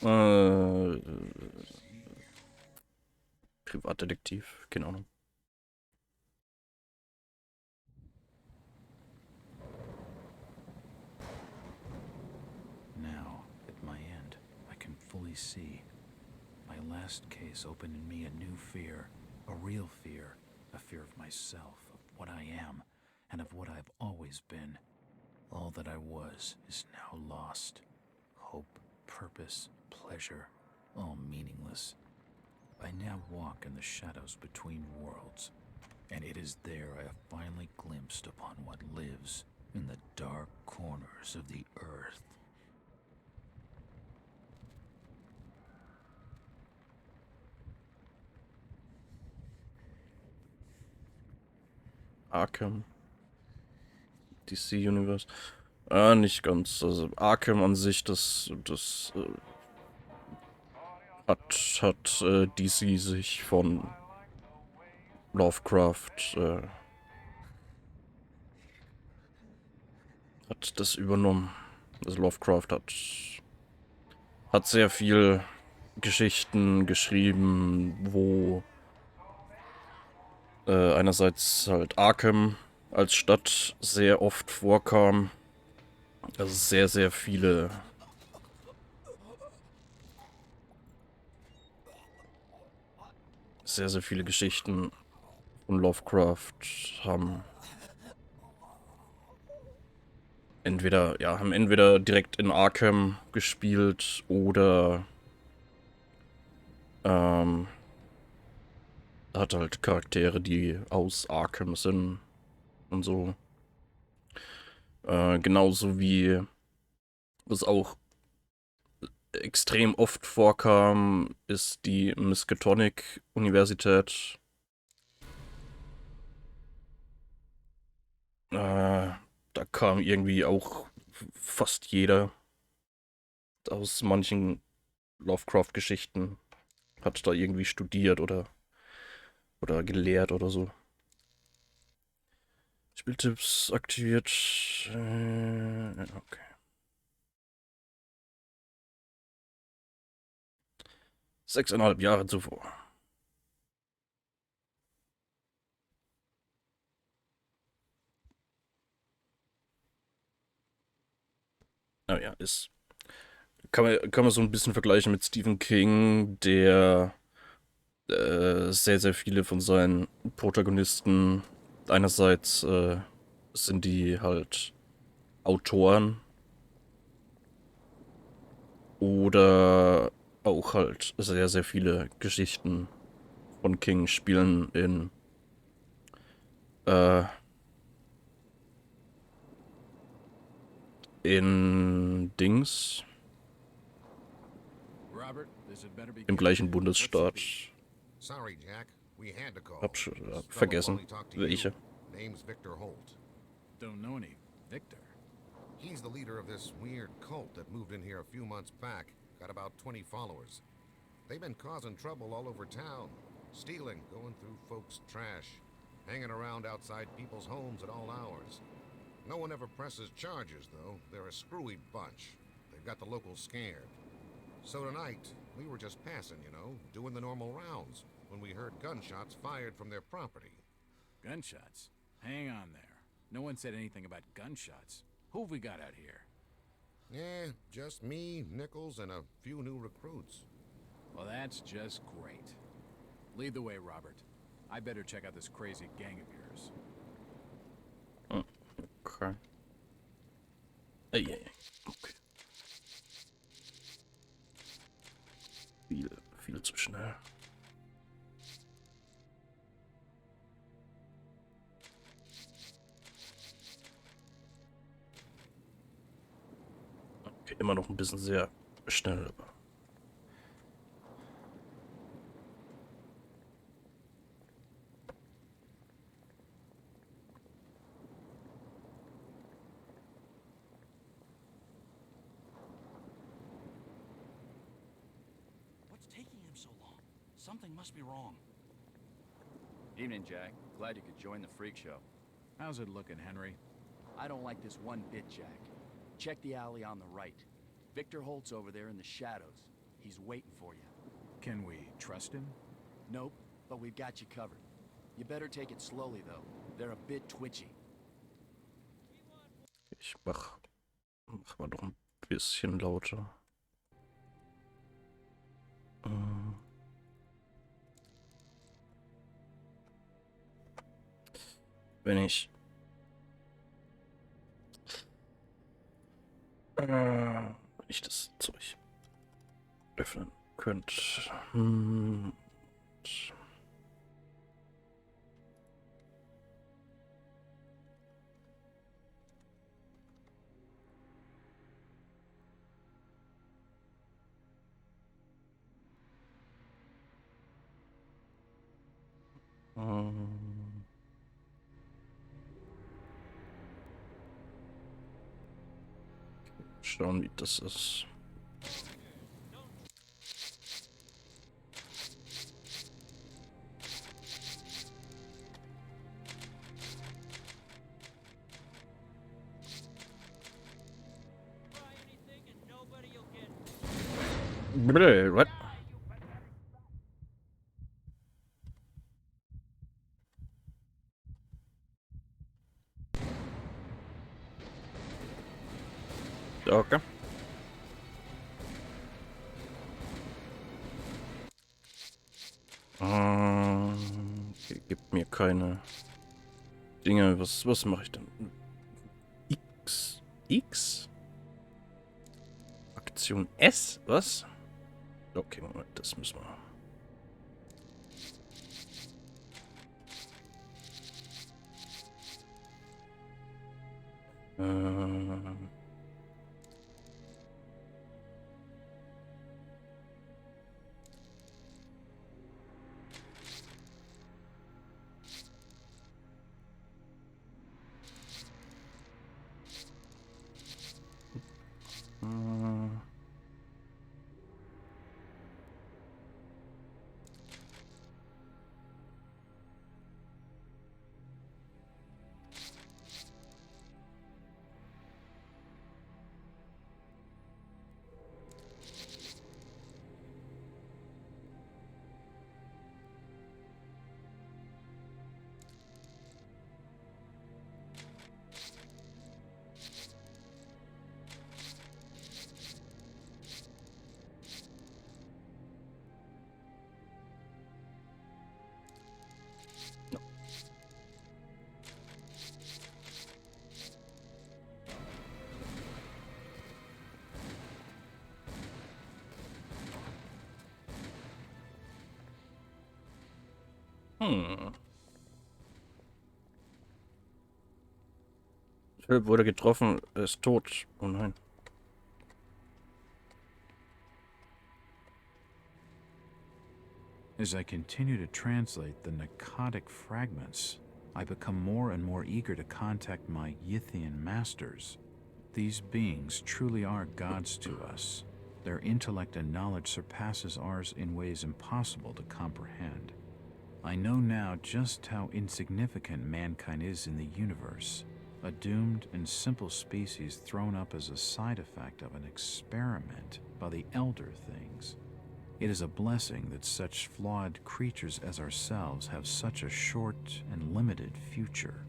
Äh, Privatdetektiv, keine Ahnung. Now, at my end, I can fully see. My last case opened in me a new fear, a real fear, a fear of myself, of what I am, and of what I've always been. All that I was is now lost. Hope, purpose, pleasure, all meaningless. I now walk in the shadows between worlds, and it is there I have finally glimpsed upon what lives in the dark corners of the earth. Arkham, DC Universe. Nicht ganz. Also Arkham an sich, das hat DC sich von Lovecraft hat das übernommen. Also Lovecraft hat sehr viel Geschichten geschrieben, wo einerseits halt Arkham als Stadt sehr oft vorkam. Also sehr viele Geschichten von Lovecraft haben entweder direkt in Arkham gespielt oder hat halt Charaktere, die aus Arkham sind und so. Genauso wie was auch extrem oft vorkam, ist die Miskatonic-Universität. Da kam irgendwie auch fast jeder aus manchen Lovecraft-Geschichten, hat da irgendwie studiert oder gelehrt oder so. Spieltipps aktiviert. Okay. 6,5 Jahre zuvor. Naja, kann man so ein bisschen vergleichen mit Stephen King, der sehr viele von seinen Protagonisten, einerseits sind die halt Autoren oder auch halt sehr viele Geschichten von King spielen äh, in Dings, Robert, this had better be im good. gleichen Bundesstaat. Sorry, Jack. We had to call. Hab This fellow vergessen, only talked to you. welche. Name's Victor Holt. Don't know any Victor. He's the leader of this weird cult that moved in here a few months back. Got about 20 followers. They've been causing trouble all over town. Stealing, going through folks' trash, hanging around outside people's homes at all hours. No one ever presses charges, though. They're a screwy bunch. They've got the locals scared. So tonight, we were just passing, you know, doing the normal rounds, when we heard gunshots fired from their property. Gunshots? Hang on there. No one said anything about gunshots. Who have we got out here? Yeah, just me, Nichols, and a few new recruits. Well, that's just great. Lead the way, Robert. I better check out this crazy gang of yours. Okay. Okay. Viel zu schnell. Okay, immer noch ein bisschen sehr schnell, aber. What's taking him so long? Something must be wrong. Evening, Jack. Glad you could join the freak show. How's it looking, Henry? I don't like this one bit, Jack. Check the alley on the right. Victor Holt's over there in the shadows. He's waiting for you. Can we trust him? Nope, but we've got you covered. You better take it slowly, though. They're a bit twitchy. Ich mach mal noch ein bisschen lauter. Wenn ich das Zeug öffnen könnte. Schauen, wie das ist. What? Okay. Okay, gibt mir keine Dinge. Was mache ich denn? X? Aktion S? Was? Okay, Moment, das müssen wir. Phil wurde getroffen, er ist tot. Oh nein. As I continue to translate the narcotic fragments, I become more and more eager to contact my Yithian masters. These beings truly are gods to us. Their intellect and knowledge surpasses ours in ways impossible to comprehend. I know now just how insignificant mankind is in the universe, a doomed and simple species thrown up as a side effect of an experiment by the elder things. It is a blessing that such flawed creatures as ourselves have such a short and limited future.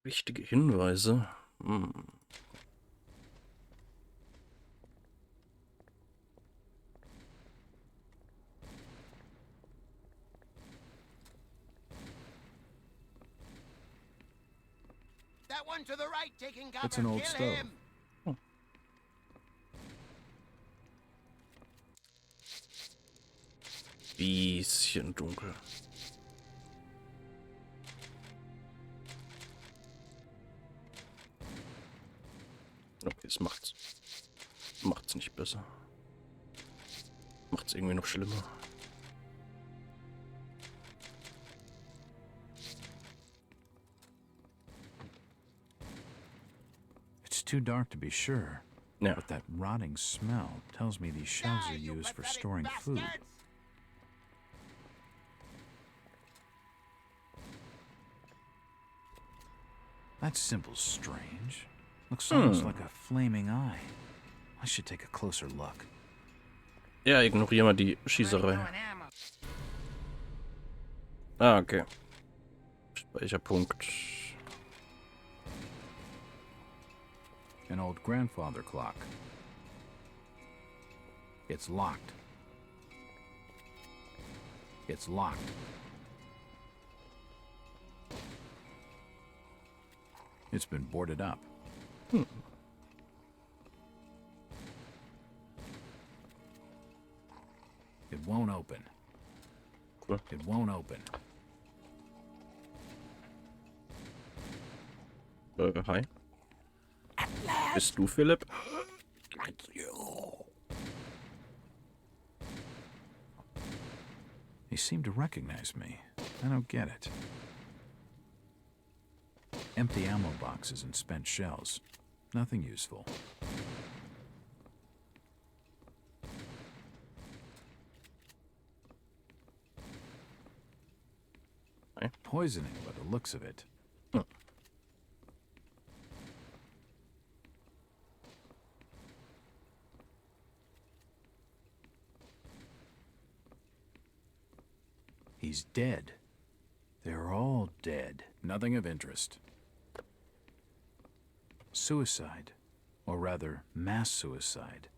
Wichtige Hinweise. That one to the right, taking cover. It's an old Kill stove. him. Bisschen dunkel. Okay, es macht's nicht besser. Macht's irgendwie noch schlimmer. It's too dark to be sure, Ja. but that rotting smell tells me these shelves are Die, you used for pathetic storing food. bastards. That symbol's strange. Looks almost like a flaming eye. I should take a closer look. Ja, ignoriere mal die Schießerei. Ah, okay. Speicherpunkt. An old grandfather clock. It's locked. It's locked. It's been boarded up. It won't open. Cool. It won't open. Hi. Bist du Philipp? He seemed to recognize me. I don't get it. Empty ammo boxes and spent shells. Nothing useful. Hey. Poisoning by the looks of it. He's dead. They're all dead. Nothing of interest. Suicide. Or rather, mass suicide.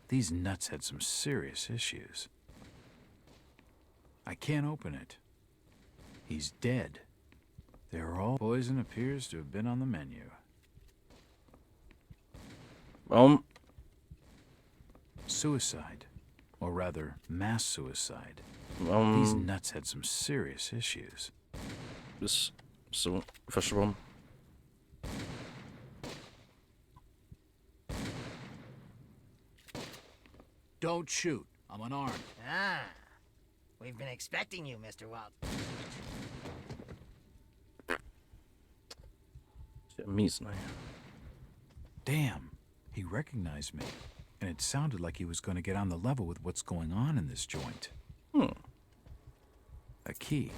These nuts had some serious issues. I can't open it. He's dead. They're all... Poison appears to have been on the menu. Suicide. Or rather, mass suicide. These nuts had some serious issues. Ist so verschwommen. Don't shoot. I'm unarmed. Ah, we've been expecting you, Mr. Walt. Sehr mies, naja. Damn. He recognized me. And it sounded like he was going to get on the level with what's going on in this joint. A key.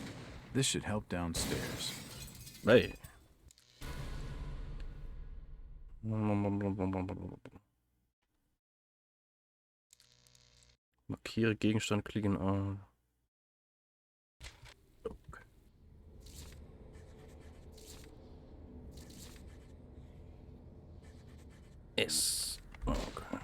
This should help downstairs. Hey. Markiere Gegenstand, klicken an. Okay. S. Okay.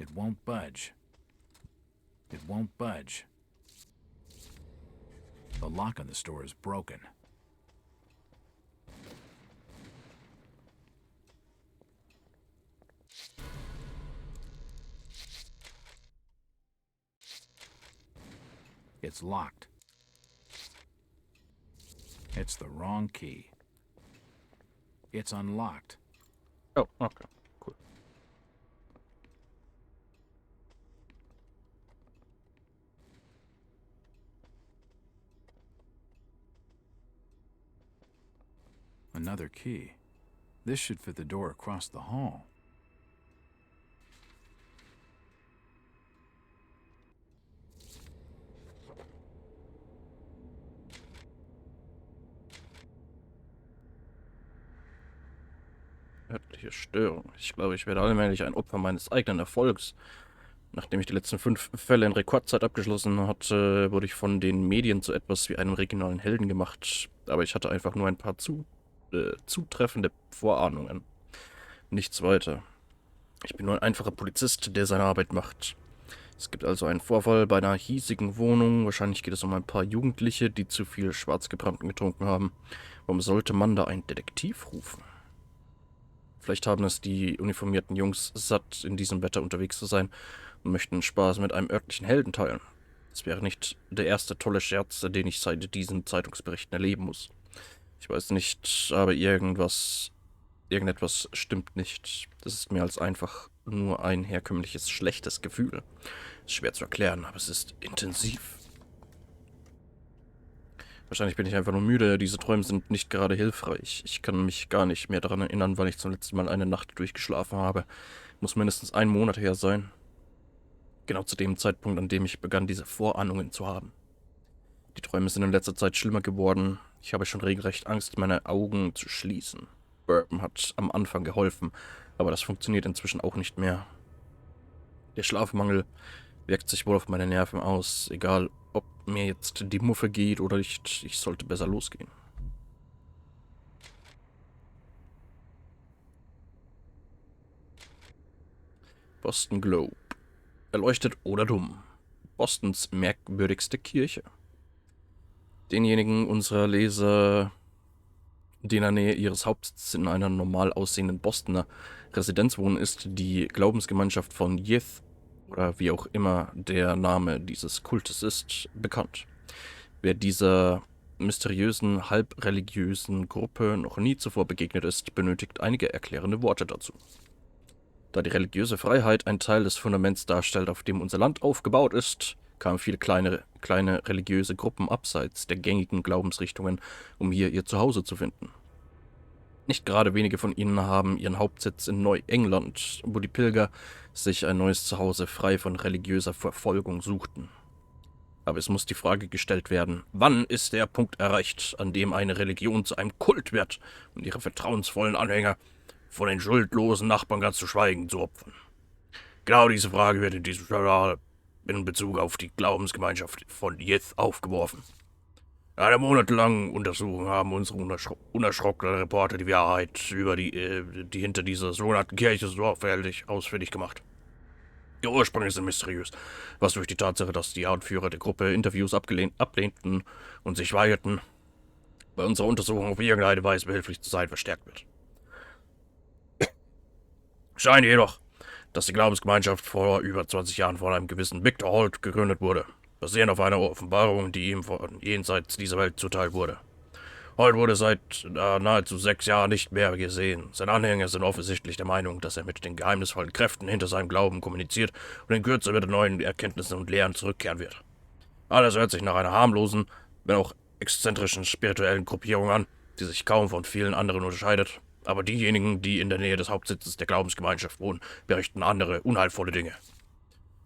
It won't budge. It won't budge. The lock on the store is broken. It's locked. It's the wrong key. It's unlocked. Oh, okay. Cool. Another key. This should fit the door across the hall. Örtliche Störung. Ich glaube, ich werde allmählich ein Opfer meines eigenen Erfolgs. Nachdem ich die letzten 5 Fälle in Rekordzeit abgeschlossen hatte, wurde ich von den Medien zu etwas wie einem regionalen Helden gemacht. Aber ich hatte einfach nur ein paar zutreffende Vorahnungen. Nichts weiter. Ich bin nur ein einfacher Polizist, der seine Arbeit macht. Es gibt also einen Vorfall bei einer hiesigen Wohnung. Wahrscheinlich geht es um ein paar Jugendliche, die zu viel Schwarzgebrannten getrunken haben. Warum sollte man da einen Detektiv rufen? Vielleicht haben es die uniformierten Jungs satt, in diesem Wetter unterwegs zu sein und möchten Spaß mit einem örtlichen Helden teilen. Das wäre nicht der erste tolle Scherz, den ich seit diesen Zeitungsberichten erleben muss. Ich weiß nicht, aber irgendetwas stimmt nicht. Das ist mehr als einfach nur ein herkömmliches schlechtes Gefühl. Ist schwer zu erklären, aber es ist intensiv. Wahrscheinlich bin ich einfach nur müde. Diese Träume sind nicht gerade hilfreich. Ich kann mich gar nicht mehr daran erinnern, wann ich zum letzten Mal eine Nacht durchgeschlafen habe. Muss mindestens 1 Monat her sein. Genau zu dem Zeitpunkt, an dem ich begann, diese Vorahnungen zu haben. Die Träume sind in letzter Zeit schlimmer geworden. Ich habe schon regelrecht Angst, meine Augen zu schließen. Bourbon hat am Anfang geholfen, aber das funktioniert inzwischen auch nicht mehr. Der Schlafmangel wirkt sich wohl auf meine Nerven aus, egal ob mir jetzt die Muffe geht oder nicht, ich sollte besser losgehen. Boston Globe. Erleuchtet oder dumm. Bostons merkwürdigste Kirche. Denjenigen unserer Leser, die in der Nähe ihres Hauptsitzes in einer normal aussehenden Bostoner Residenz wohnen, ist die Glaubensgemeinschaft von Yith, oder wie auch immer der Name dieses Kultes ist, bekannt. Wer dieser mysteriösen, halbreligiösen Gruppe noch nie zuvor begegnet ist, benötigt einige erklärende Worte dazu. Da die religiöse Freiheit ein Teil des Fundaments darstellt, auf dem unser Land aufgebaut ist, kamen viele kleine religiöse Gruppen abseits der gängigen Glaubensrichtungen, um hier ihr Zuhause zu finden. Nicht gerade wenige von ihnen haben ihren Hauptsitz in Neuengland, wo die Pilger sich ein neues Zuhause frei von religiöser Verfolgung suchten. Aber es muss die Frage gestellt werden, wann ist der Punkt erreicht, an dem eine Religion zu einem Kult wird und ihre vertrauensvollen Anhänger von den schuldlosen Nachbarn ganz zu schweigen zu opfern? Genau diese Frage wird in diesem Journal in Bezug auf die Glaubensgemeinschaft von Yith aufgeworfen. In einer monatelangen Untersuchung haben unsere unerschrockenen Reporter die Wahrheit über die hinter dieser sogenannten Kirche sorgfältig ausfindig gemacht. Die Ursprünge sind mysteriös, was durch die Tatsache, dass die Anführer der Gruppe Interviews ablehnten und sich weigerten, bei unserer Untersuchung auf irgendeine Weise behilflich zu sein, verstärkt wird. Scheint jedoch, dass die Glaubensgemeinschaft vor über 20 Jahren von einem gewissen Victor Holt gegründet wurde, basierend auf einer Offenbarung, die ihm von jenseits dieser Welt zuteil wurde. Holt wurde seit nahezu 6 Jahren nicht mehr gesehen. Seine Anhänger sind offensichtlich der Meinung, dass er mit den geheimnisvollen Kräften hinter seinem Glauben kommuniziert und in Kürze mit neuen Erkenntnissen und Lehren zurückkehren wird. Alles hört sich nach einer harmlosen, wenn auch exzentrischen spirituellen Gruppierung an, die sich kaum von vielen anderen unterscheidet. Aber diejenigen, die in der Nähe des Hauptsitzes der Glaubensgemeinschaft wohnen, berichten andere, unheilvolle Dinge.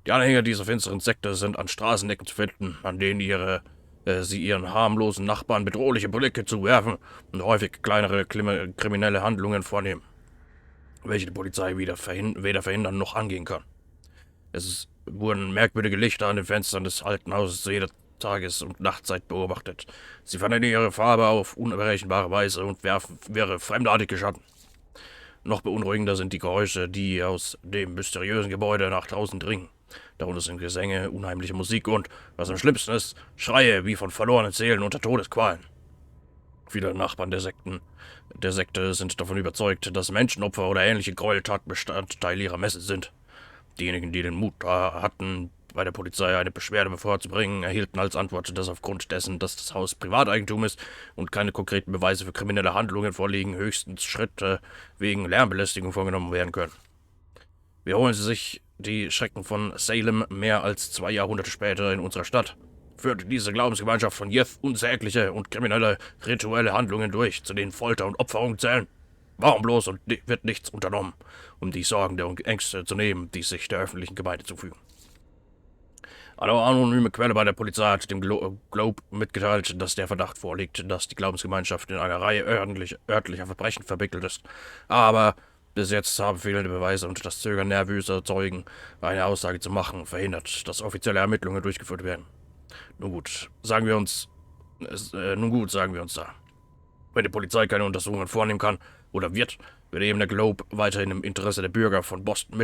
Die Anhänger dieser finsteren Sekte sind an Straßenecken zu finden, an denen sie ihren harmlosen Nachbarn bedrohliche Blicke zuwerfen und häufig kleinere kriminelle Handlungen vornehmen, welche die Polizei weder verhindern noch angehen kann. Es wurden merkwürdige Lichter an den Fenstern des alten Hauses zu jeder Tages- und Nachtzeit beobachtet. Sie verändern ihre Farbe auf unberechenbare Weise und werfen wirre, fremdartige Schatten. Noch beunruhigender sind die Geräusche, die aus dem mysteriösen Gebäude nach draußen dringen. Darunter sind Gesänge, unheimliche Musik und, was am schlimmsten ist, Schreie wie von verlorenen Seelen unter Todesqualen. Viele Nachbarn der Sekte sind davon überzeugt, dass Menschenopfer oder ähnliche Gräueltaten Bestandteil ihrer Messe sind. Diejenigen, die den Mut hatten, bei der Polizei eine Beschwerde vorzubringen, erhielten als Antwort, dass aufgrund dessen, dass das Haus Privateigentum ist und keine konkreten Beweise für kriminelle Handlungen vorliegen, höchstens Schritte wegen Lärmbelästigung vorgenommen werden können. Wiederholen sie sich die Schrecken von Salem mehr als 2 Jahrhunderte später in unserer Stadt, führte diese Glaubensgemeinschaft von Yith unsägliche und kriminelle rituelle Handlungen durch, zu denen Folter und Opferung zählen. Warum bloß und wird nichts unternommen, um die Sorgen der Ängste zu nehmen, die sich der öffentlichen Gemeinde zufügen? Eine anonyme Quelle bei der Polizei hat dem Globe mitgeteilt, dass der Verdacht vorliegt, dass die Glaubensgemeinschaft in einer Reihe örtlicher Verbrechen verwickelt ist. Aber bis jetzt haben fehlende Beweise und das Zögern nervöser Zeugen, eine Aussage zu machen, verhindert, dass offizielle Ermittlungen durchgeführt werden. Nun gut, sagen wir uns da. Wenn die Polizei keine Untersuchungen vornehmen kann oder wird eben der Globe weiterhin im Interesse der Bürger von Boston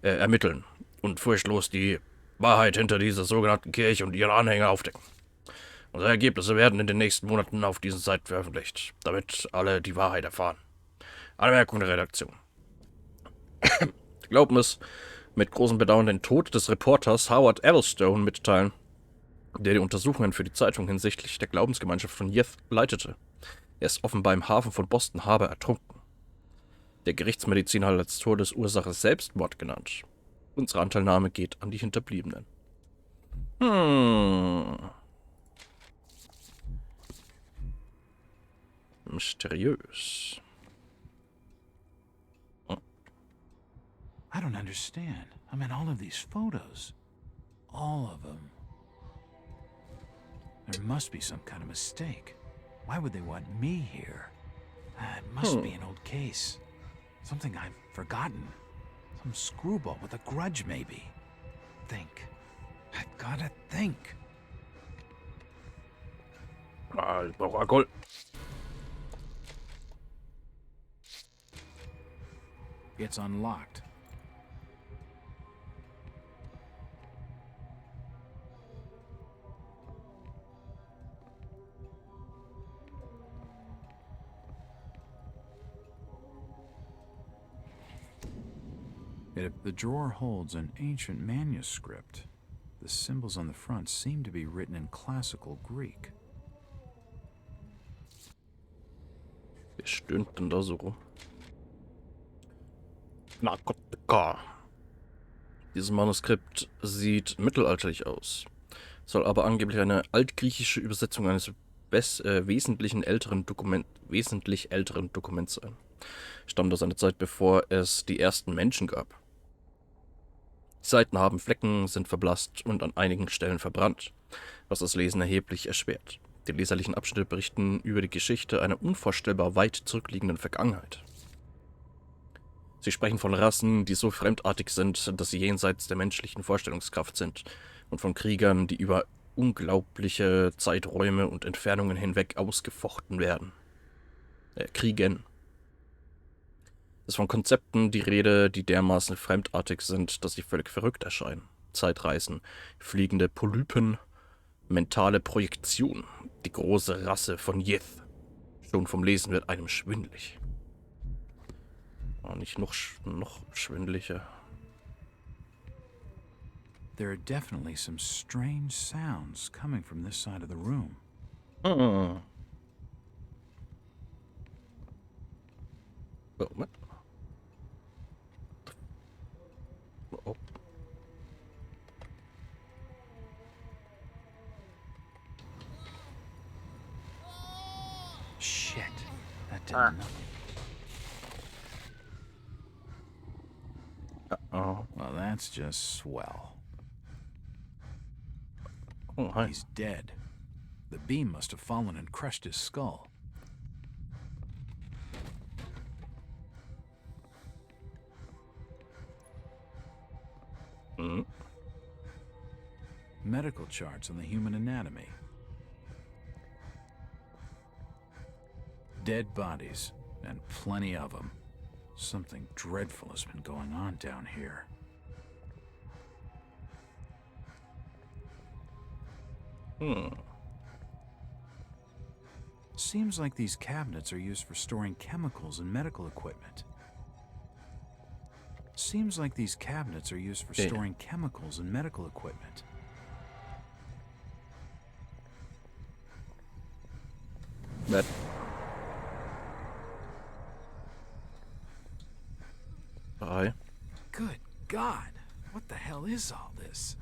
ermitteln und furchtlos die Wahrheit hinter dieser sogenannten Kirche und ihren Anhänger aufdecken. Unsere Ergebnisse werden in den nächsten Monaten auf diesen Seiten veröffentlicht, damit alle die Wahrheit erfahren. Anmerkung der Redaktion. Wir glauben es mit großem Bedauern den Tod des Reporters Howard Elstone mitteilen, der die Untersuchungen für die Zeitung hinsichtlich der Glaubensgemeinschaft von Yith leitete. Er ist offenbar im Hafen von Boston Harbor ertrunken. Der Gerichtsmediziner hat als Todesursache Selbstmord genannt. Unsere Anteilnahme geht an die Hinterbliebenen. Mysteriös. I don't understand. I mean, all of these photos. All of them. There must be some kind of mistake. Why would they want me here? It must be an old case. Something I've forgotten. Some screwball with a grudge, maybe. Think. I've gotta think. Ah, ich brauche Alkohol. It's unlocked. The drawer holds an ancient manuscript. The symbols on the front seem to be written in classical Greek. Wer stöhnt denn da so rum? Narkotika. Dieses Manuskript sieht mittelalterlich aus, soll aber angeblich eine altgriechische Übersetzung eines wesentlich älteren Dokuments sein. Stammt aus einer Zeit, bevor es die ersten Menschen gab. Die Seiten haben Flecken, sind verblasst und an einigen Stellen verbrannt, was das Lesen erheblich erschwert. Die leserlichen Abschnitte berichten über die Geschichte einer unvorstellbar weit zurückliegenden Vergangenheit. Sie sprechen von Rassen, die so fremdartig sind, dass sie jenseits der menschlichen Vorstellungskraft sind, und von Kriegern, die über unglaubliche Zeiträume und Entfernungen hinweg ausgefochten werden. Kriegen. Es ist von Konzepten die Rede, die dermaßen fremdartig sind, dass sie völlig verrückt erscheinen. Zeitreisen, fliegende Polypen, mentale Projektion, die große Rasse von Yith. Schon vom Lesen wird einem schwindelig. Nicht noch schwindeliger. There are definitely some strange sounds coming from this side of the room. Oh, what? Oh. Shit. That did nothing. Uh-oh. Well, that's just swell. Oh, hi. He's dead. The beam must have fallen and crushed his skull. Mhm. Medical charts on the human anatomy. Dead bodies, and plenty of them. Something dreadful has been going on down here. Seems like these cabinets are used for storing chemicals and medical equipment. Seems like these cabinets are used for storing chemicals and medical equipment. That. Hi. Good God, what the hell is all this?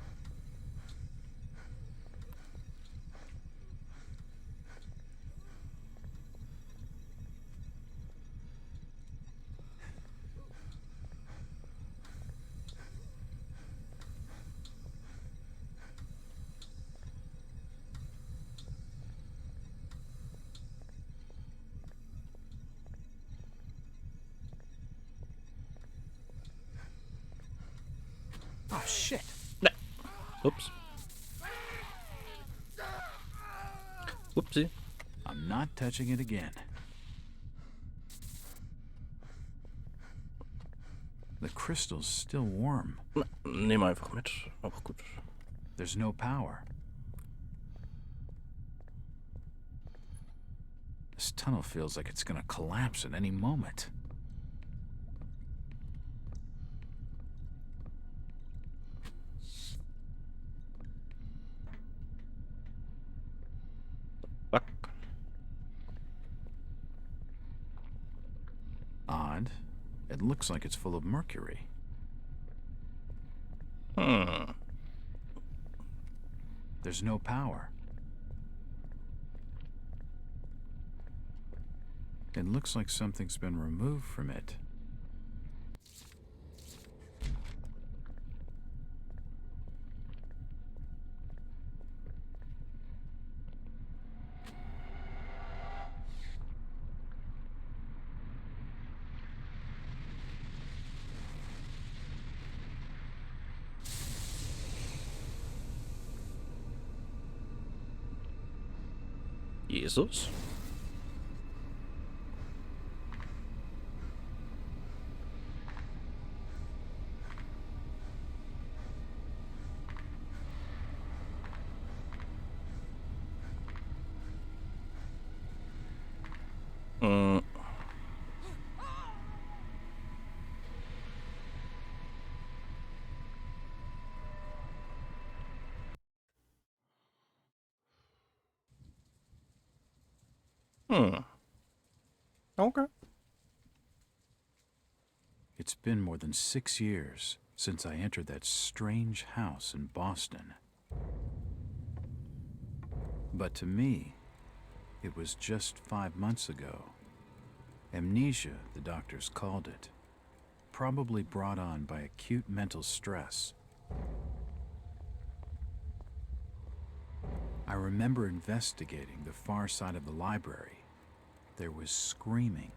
Oh, shit. Oops. Whoopsie. I'm not touching it again. The crystal's still warm. Nehmen wir einfach mit. Auch gut. There's no power. This tunnel feels like it's gonna collapse at any moment. Fuck. Odd. It looks like it's full of mercury. There's no power. It looks like something's been removed from it. Jesus? Hm. Okay. It's been more than 6 years since I entered that strange house in Boston. But to me, it was just 5 months ago. Amnesia, the doctors called it, probably brought on by acute mental stress. I remember investigating the far side of the library. There was screaming.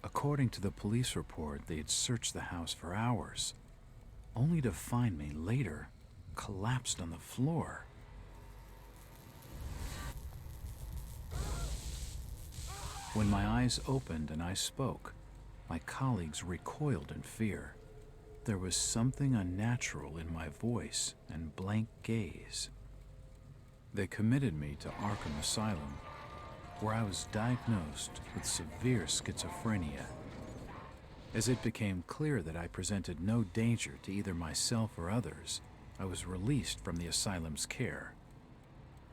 According to the police report, they had searched the house for hours, only to find me later collapsed on the floor. When my eyes opened and I spoke, my colleagues recoiled in fear. There was something unnatural in my voice and blank gaze. They committed me to Arkham Asylum, where I was diagnosed with severe schizophrenia. As it became clear that I presented no danger to either myself or others, I was released from the asylum's care.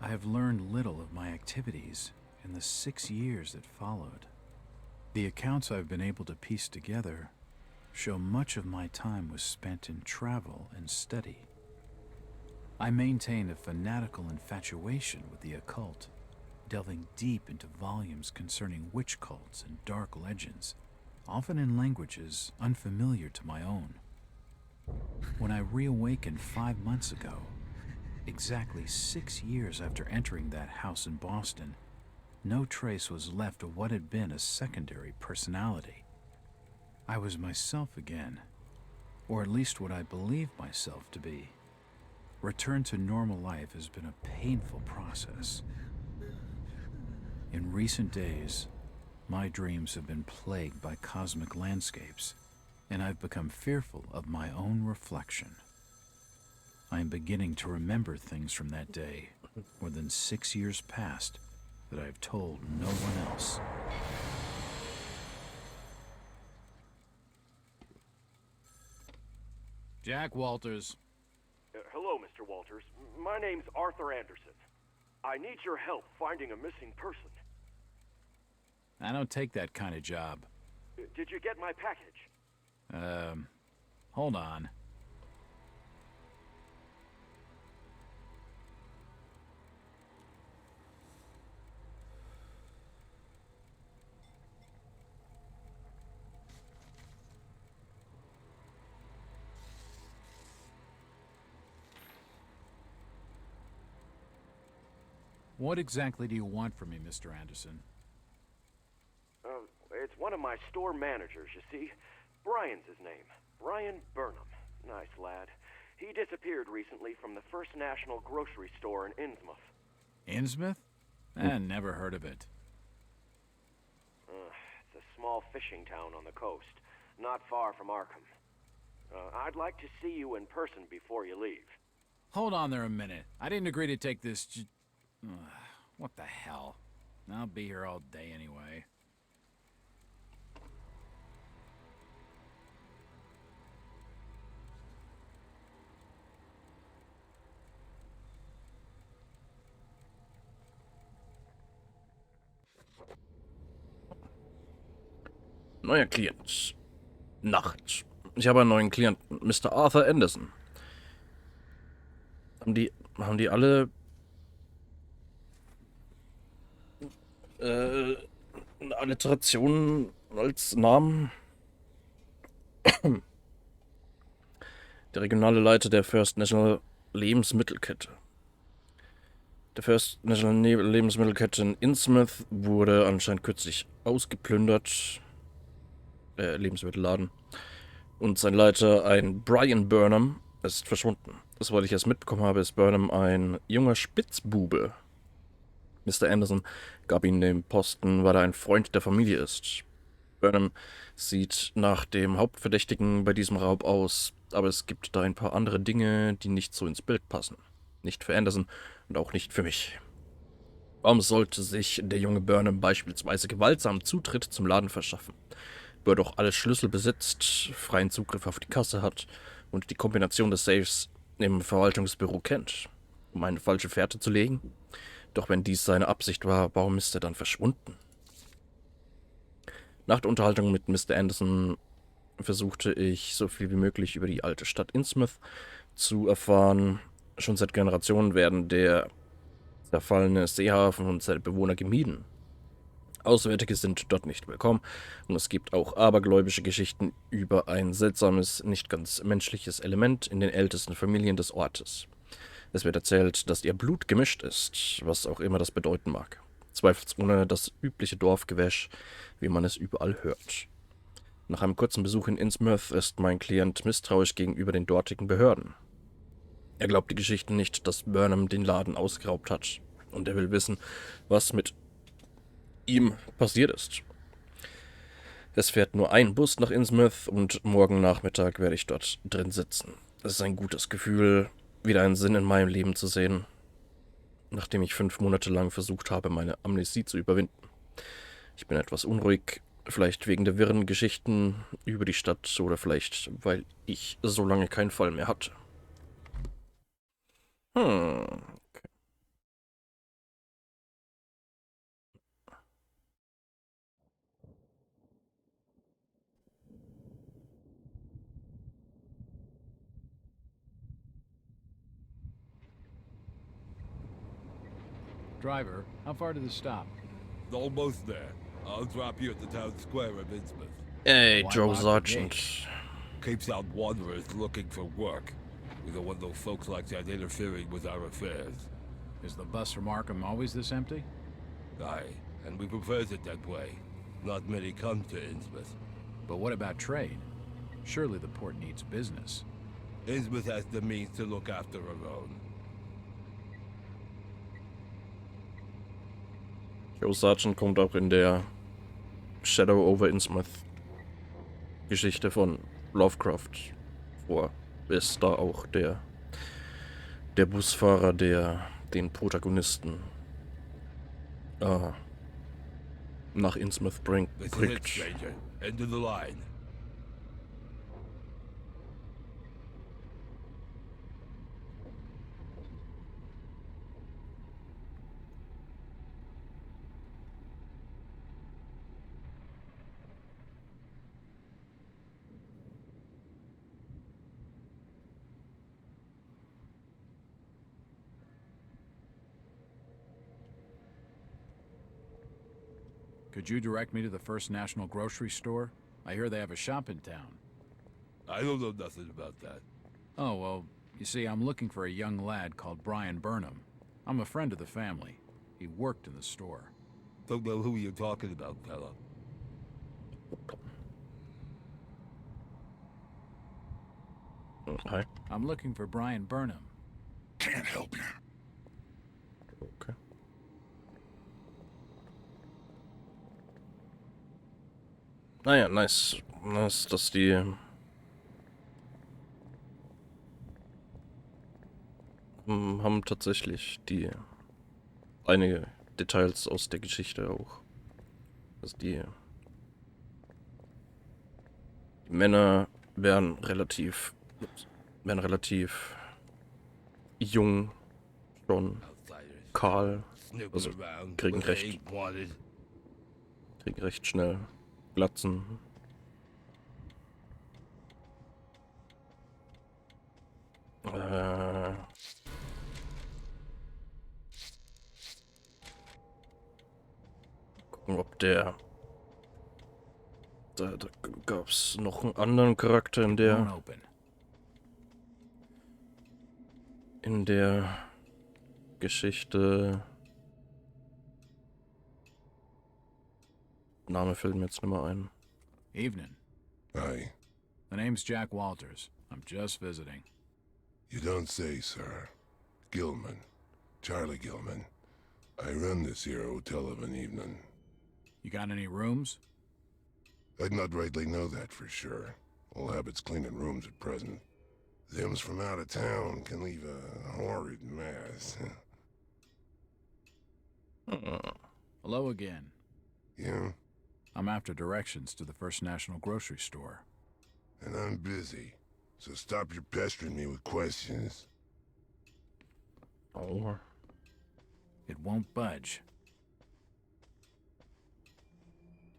I have learned little of my activities in the 6 years that followed. The accounts I've been able to piece together show much of my time was spent in travel and study. I maintain a fanatical infatuation with the occult, delving deep into volumes concerning witch cults and dark legends, often in languages unfamiliar to my own. When I reawakened 5 months ago, exactly 6 years after entering that house in Boston, no trace was left of what had been a secondary personality. I was myself again, or at least what I believed myself to be. Return to normal life has been a painful process. In recent days, my dreams have been plagued by cosmic landscapes, and I've become fearful of my own reflection. I am beginning to remember things from that day, more than 6 years past, that I have told no one else. Jack Walters. Hello, Mr. Walters. My name's Arthur Anderson. I need your help finding a missing person. I don't take that kind of job. Did you get my package? Hold on. What exactly do you want from me, Mr. Anderson? It's one of my store managers, you see. Brian's his name. Brian Burnham. Nice lad. He disappeared recently from the First National grocery store in Innsmouth. Innsmouth? Never heard of it. It's a small fishing town on the coast, not far from Arkham. I'd like to see you in person before you leave. Hold on there a minute. I didn't agree to take this what the hell? I'll be here all day anyway. Neuer Klient. Nacht. Ich habe einen neuen Klienten, Mr. Arthur Anderson. Haben die alle eine Alliteration als Namen? Der regionale Leiter der First National Lebensmittelkette. Der First National Lebensmittelkette in Innsmouth wurde anscheinend kürzlich ausgeplündert. Lebensmittelladen. Und sein Leiter, ein Brian Burnham, ist verschwunden. soweit ich es mitbekommen habe, ist Burnham ein junger Spitzbube. Mr. Anderson gab ihm den Posten, weil er ein Freund der Familie ist. Burnham sieht nach dem Hauptverdächtigen bei diesem Raub aus, aber es gibt da ein paar andere Dinge, die nicht so ins Bild passen. Nicht für Anderson und auch nicht für mich. Warum sollte sich der junge Burnham beispielsweise gewaltsam Zutritt zum Laden verschaffen, wo er doch alle Schlüssel besitzt, freien Zugriff auf die Kasse hat und die Kombination des Safes im Verwaltungsbüro kennt, um eine falsche Fährte zu legen? Doch wenn dies seine Absicht war, warum ist er dann verschwunden? Nach der Unterhaltung mit Mr. Anderson versuchte ich, so viel wie möglich über die alte Stadt Innsmouth zu erfahren. Schon seit Generationen werden der zerfallene Seehafen und seine Bewohner gemieden. Auswärtige sind dort nicht willkommen und es gibt auch abergläubische Geschichten über ein seltsames, nicht ganz menschliches Element in den ältesten Familien des Ortes. Es wird erzählt, dass ihr Blut gemischt ist, was auch immer das bedeuten mag. Zweifelsohne das übliche Dorfgewäsch, wie man es überall hört. Nach einem kurzen Besuch in Innsmouth ist mein Klient misstrauisch gegenüber den dortigen Behörden. Er glaubt die Geschichten nicht, dass Burnham den Laden ausgeraubt hat. Und er will wissen, was mit ihm passiert ist. Es fährt nur ein Bus nach Innsmouth und morgen Nachmittag werde ich dort drin sitzen. Es ist ein gutes Gefühl, wieder einen Sinn in meinem Leben zu sehen, nachdem ich 5 Monate lang versucht habe, meine Amnesie zu überwinden. Ich bin etwas unruhig, vielleicht wegen der wirren Geschichten über die Stadt oder vielleicht, weil ich so lange keinen Fall mehr hatte. Okay. Driver, how far to the stop? Almost there. I'll drop you at the town square of Innsmouth. Hey, Why Joe lock the Sergeant. Keeps out wanderers looking for work. We don't want those folks like that interfering with our affairs. Is the bus from Arkham always this empty? Aye, and we prefers it that way. Not many come to Innsmouth. But what about trade? Surely the port needs business. Innsmouth has the means to look after her own. Joe Sergeant kommt auch in der Shadow over Innsmouth Geschichte von Lovecraft vor. Ist da auch der Busfahrer, der den Protagonisten nach Innsmouth This is it, bringt. stranger. End of the line. Could you direct me to the First National Grocery Store? I hear they have a shop in town. I don't know nothing about that. Oh, well, you see, I'm looking for a young lad called Brian Burnham. I'm a friend of the family. He worked in the store. Don't know who you're talking about, fella. Hi. I'm looking for Brian Burnham. Can't help you. Okay. Naja, nice. Nice, dass die haben tatsächlich einige Details aus der Geschichte auch. Also die Männer werden relativ jung schon, kahl, also kriegen recht schnell Glatzen. Gucken, ob der... Da gab es noch einen anderen Charakter Won't open. in der Geschichte. Name fällt mir jetzt nicht mehr ein. Evening. Aye. The name's Jack Walters. I'm just visiting. You don't say, sir. Gilman. Charlie Gilman. I run this here hotel of an evening. You got any rooms? I'd not rightly know that for sure. All habits cleaning rooms at present. Them's from out of town can leave a horrid mess. Hello again. Yeah? I'm after directions to the First National grocery store. And I'm busy. So stop your pestering me with questions. Oh. It won't budge.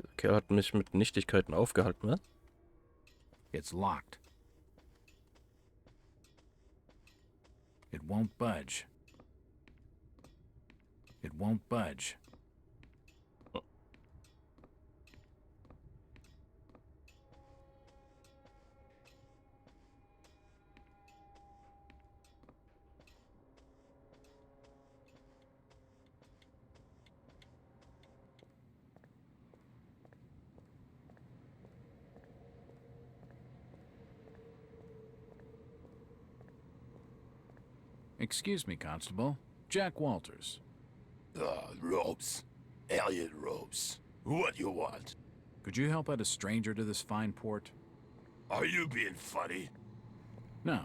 Der Kerl hat mich mit Nichtigkeiten aufgehalten, ne? It's locked. It won't budge. It won't budge. Excuse me, Constable. Jack Walters. Ropes. Elliot Ropes. What you want? Could you help out a stranger to this fine port? Are you being funny? No,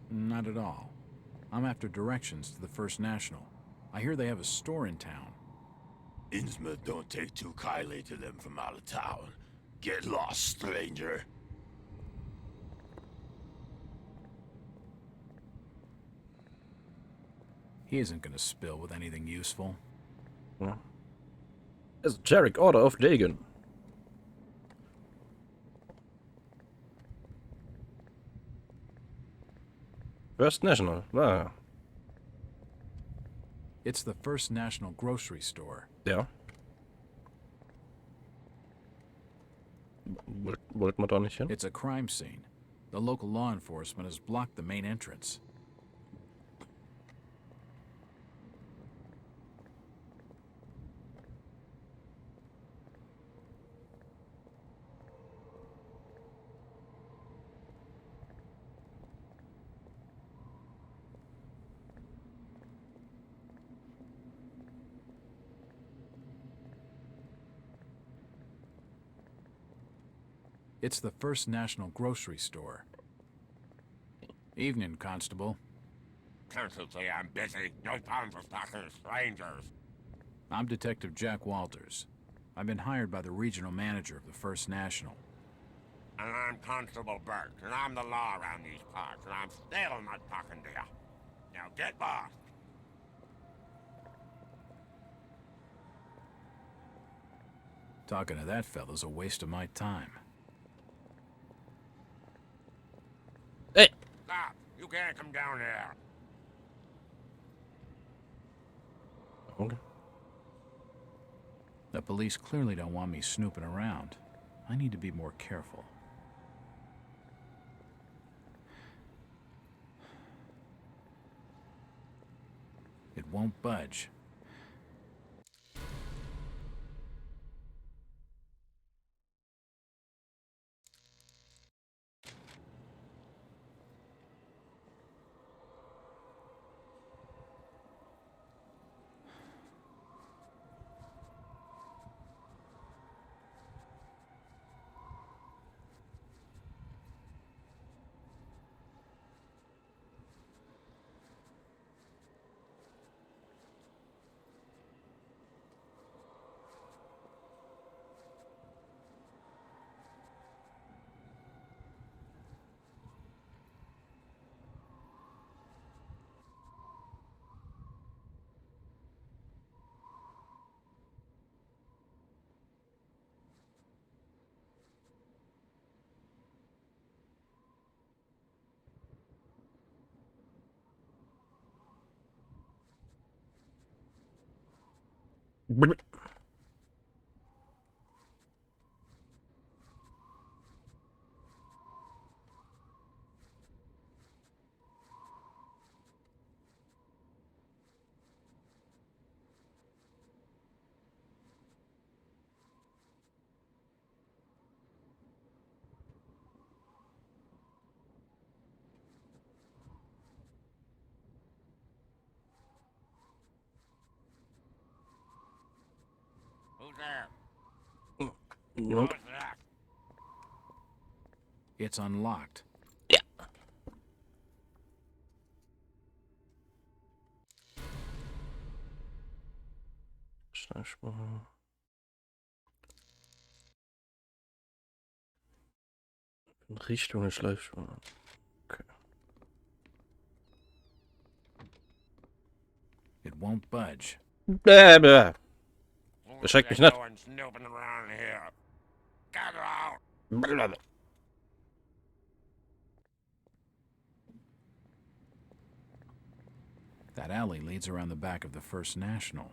not at all. I'm after directions to the First National. I hear they have a store in town. Innsmouth don't take too kindly to them from out of town. Get lost, stranger. He isn't gonna spill with anything useful. Ja. Esoteric Order of Dagon. First National. Ah. It's the First National grocery store. Ja. Wollten wir da nicht hin? It's a crime scene. The local law enforcement has blocked the main entrance. It's the First National grocery store. Evening, Constable. Constantly, I'm busy. No time for talking to strangers. I'm Detective Jack Walters. I've been hired by the regional manager of the First National. And I'm Constable Burt, and I'm the law around these parts, and I'm still not talking to you. Now get lost. Talking to that fella's a waste of my time. Hey! Stop! You can't come down here. Okay. The police clearly don't want me snooping around. I need to be more careful. It won't budge. there. Nope. What's that? It's unlocked. Ja. Schleifspur. In Richtung der Schleifspur. Okay. It won't budge. Bäh. What Beschreckt mich you nicht. doing snooping around here? Get out! Blablabla. That alley leads around the back of the First National.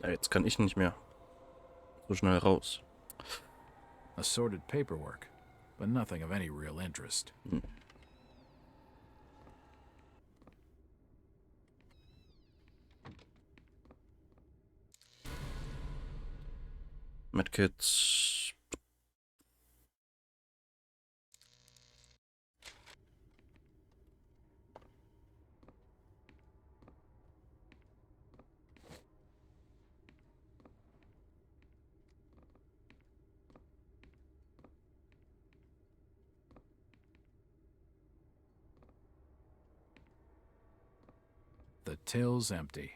Ja, jetzt kann ich nicht mehr so schnell raus. Assorted paperwork, but nothing of any real interest. Medkits. The till's empty.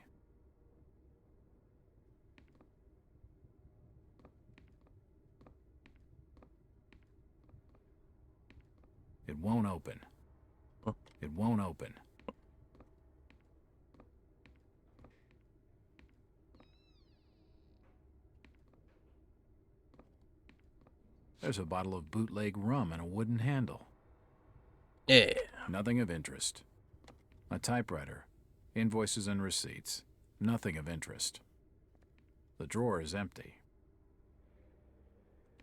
It won't open. It won't open. There's a bottle of bootleg rum and a wooden handle. Yeah. Nothing of interest. A typewriter. Invoices and receipts. Nothing of interest. The drawer is empty.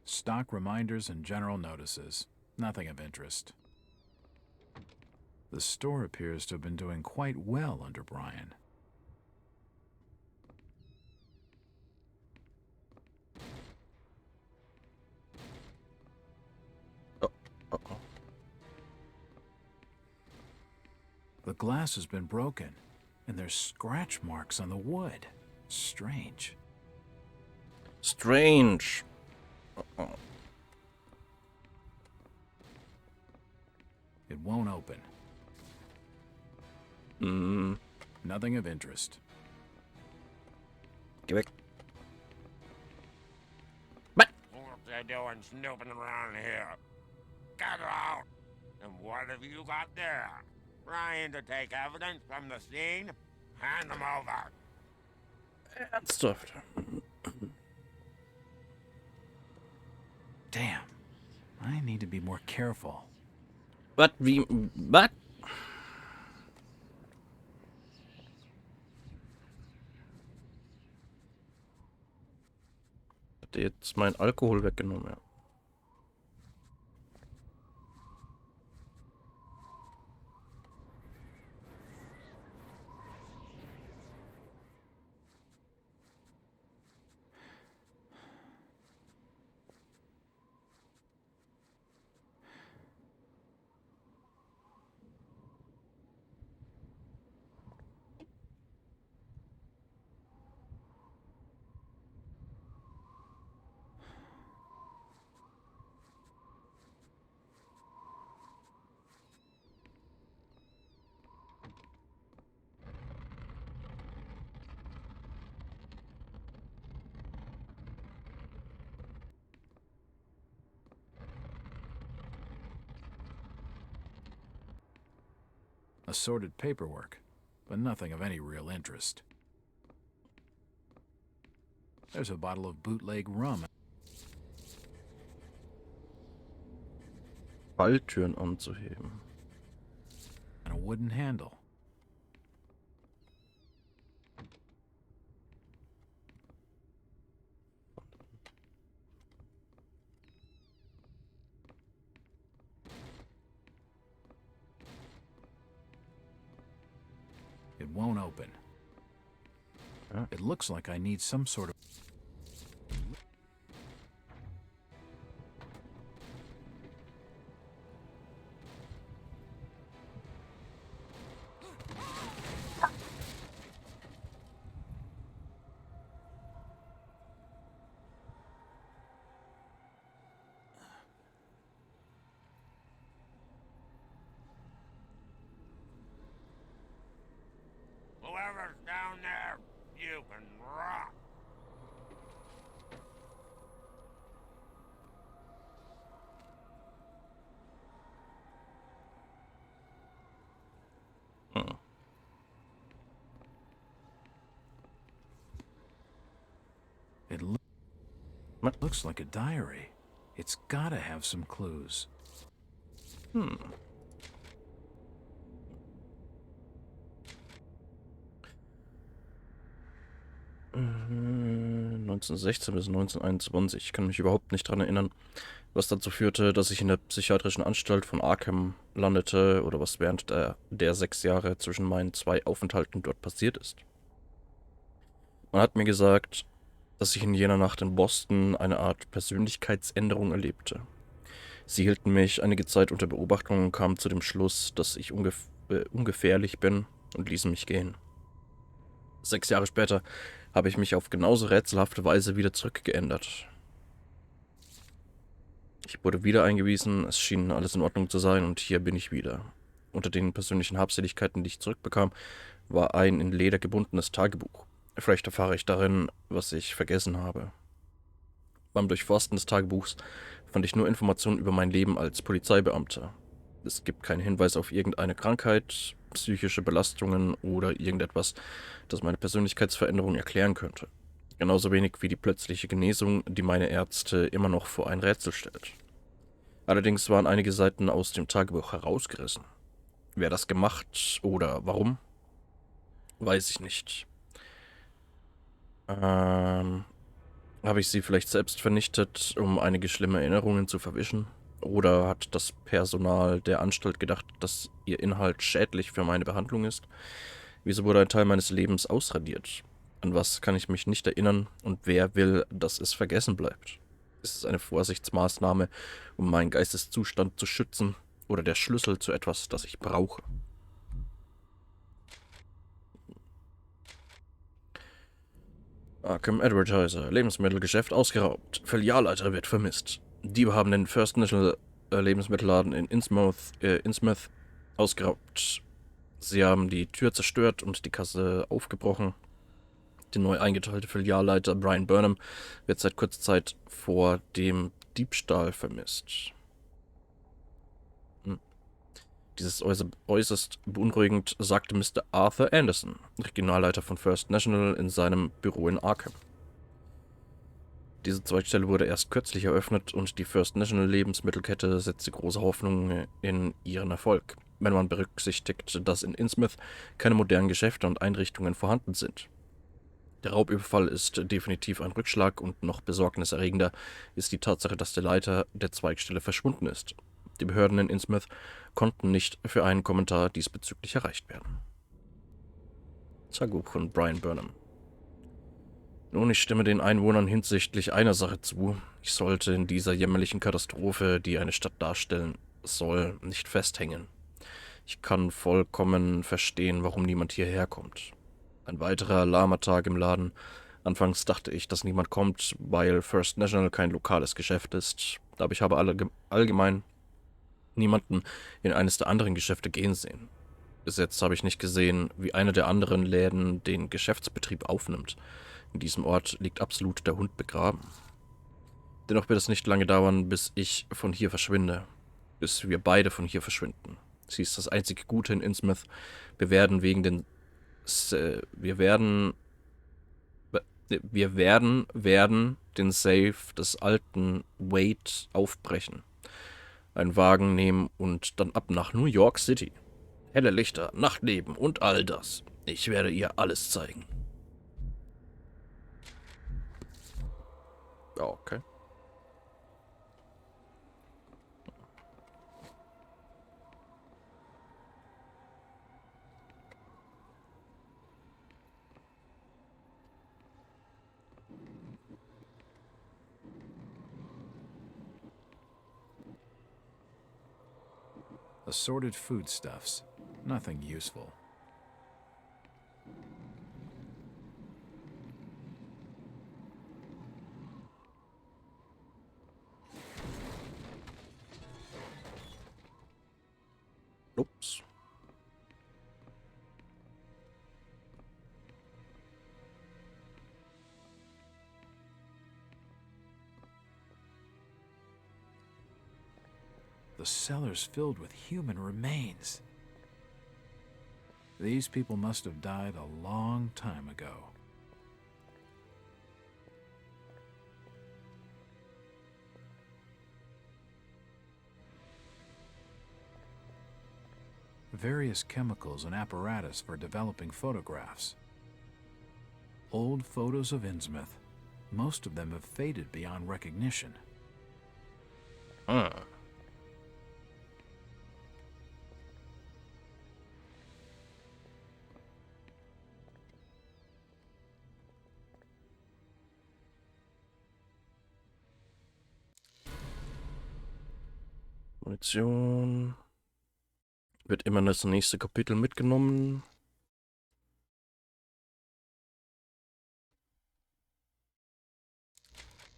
Stock reminders and general notices. Nothing of interest. The store appears to have been doing quite well under Brian. Uh-oh. The glass has been broken, and there's scratch marks on the wood. Strange. Strange. Uh-oh. It won't open. Nothing of interest. Geh weg. What you doing snooping around here? Get out! And what have you got there? Trying to take evidence from the scene? Hand them over. Ernsthaft. Damn. I need to be more careful. Was? Wie? Was? Hat der jetzt mein Alkohol weggenommen, ja. assorted paperwork, but nothing of any real interest. There's a bottle of bootleg rum. Falltüren anzuheben. And a wooden handle. It won't open. Huh? It looks like I need some sort of... Whoever's down there, you can rot. Hm. It What? looks like a diary. It's gotta have some clues. Hm. Äh, 1916 bis 1921. Ich kann mich überhaupt nicht daran erinnern, was dazu führte, dass ich in der psychiatrischen Anstalt von Arkham landete oder was während der 6 Jahre zwischen meinen 2 Aufenthalten dort passiert ist. Man hat mir gesagt, dass ich in jener Nacht in Boston eine Art Persönlichkeitsänderung erlebte. Sie hielten mich einige Zeit unter Beobachtung und kamen zu dem Schluss, dass ich ungefährlich bin und ließen mich gehen. 6 Jahre später habe ich mich auf genauso rätselhafte Weise wieder zurückgeändert. Ich wurde wieder eingewiesen, es schien alles in Ordnung zu sein und hier bin ich wieder. Unter den persönlichen Habseligkeiten, die ich zurückbekam, war ein in Leder gebundenes Tagebuch. Vielleicht erfahre ich darin, was ich vergessen habe. Beim Durchforsten des Tagebuchs fand ich nur Informationen über mein Leben als Polizeibeamter. Es gibt keinen Hinweis auf irgendeine Krankheit, psychische Belastungen oder irgendetwas, das meine Persönlichkeitsveränderung erklären könnte. Genauso wenig wie die plötzliche Genesung, die meine Ärzte immer noch vor ein Rätsel stellt. Allerdings waren einige Seiten aus dem Tagebuch herausgerissen. Wer das gemacht oder warum, weiß ich nicht. Habe ich sie vielleicht selbst vernichtet, um einige schlimme Erinnerungen zu verwischen? Oder hat das Personal der Anstalt gedacht, dass ihr Inhalt schädlich für meine Behandlung ist? Wieso wurde ein Teil meines Lebens ausradiert? An was kann ich mich nicht erinnern und wer will, dass es vergessen bleibt? Ist es eine Vorsichtsmaßnahme, um meinen Geisteszustand zu schützen oder der Schlüssel zu etwas, das ich brauche? Arkham Advertiser, Lebensmittelgeschäft ausgeraubt. Filialleiter wird vermisst. Diebe haben den First National Lebensmittelladen in Innsmouth ausgeraubt. Sie haben die Tür zerstört und die Kasse aufgebrochen. Der neu eingeteilte Filialleiter Brian Burnham wird seit kurzer Zeit vor dem Diebstahl vermisst. Dieses äußerst beunruhigend, sagte Mr. Arthur Anderson, Regionalleiter von First National, in seinem Büro in Arkham. Diese Zweigstelle wurde erst kürzlich eröffnet und die First National Lebensmittelkette setzte große Hoffnung in ihren Erfolg, wenn man berücksichtigt, dass in Innsmouth keine modernen Geschäfte und Einrichtungen vorhanden sind. Der Raubüberfall ist definitiv ein Rückschlag und noch besorgniserregender ist die Tatsache, dass der Leiter der Zweigstelle verschwunden ist. Die Behörden in Innsmouth konnten nicht für einen Kommentar diesbezüglich erreicht werden. Tagebuch von Brian Burnham. Nun, ich stimme den Einwohnern hinsichtlich einer Sache zu. Ich sollte in dieser jämmerlichen Katastrophe, die eine Stadt darstellen soll, nicht festhängen. Ich kann vollkommen verstehen, warum niemand hierher kommt. Ein weiterer lahmer Tag im Laden. Anfangs dachte ich, dass niemand kommt, weil First National kein lokales Geschäft ist. Aber ich habe allgemein niemanden in eines der anderen Geschäfte gehen sehen. Bis jetzt habe ich nicht gesehen, wie einer der anderen Läden den Geschäftsbetrieb aufnimmt. In diesem Ort liegt absolut der Hund begraben. Dennoch wird es nicht lange dauern, bis ich von hier verschwinde. Bis wir beide von hier verschwinden. Sie ist das einzige Gute in Innsmouth. Wir werden wegen den... werden den Safe des alten Wade aufbrechen. Einen Wagen nehmen und dann ab nach New York City. Helle Lichter, Nachtleben und all das. Ich werde ihr alles zeigen. Okay. Assorted foodstuffs. Nothing useful. Ups. The cellar's filled with human remains. These people must have died a long time ago. Various chemicals and apparatus for developing photographs. Old photos of Innsmouth. Most of them have faded beyond recognition. Munition. Wird immer das nächste Kapitel mitgenommen.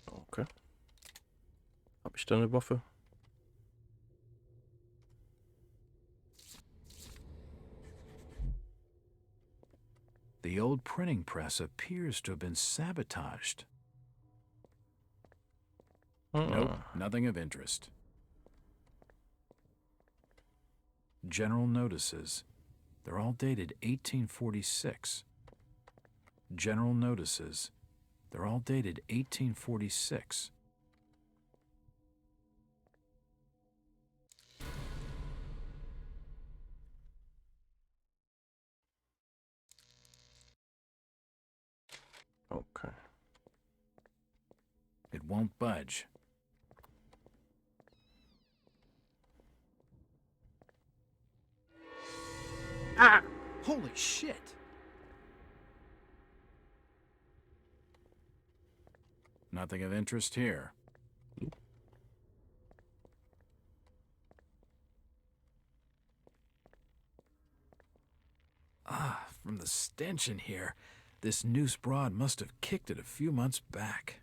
Okay. Habe ich da eine Waffe? The old printing press appears to have been sabotaged. Nope, nothing of interest. General notices. They're all dated 1846. General notices. They're all dated 1846. Okay. It won't budge. Ah! Holy shit! Nothing of interest here. Ah, from the stench in here, this noose broad must have kicked it a few months back.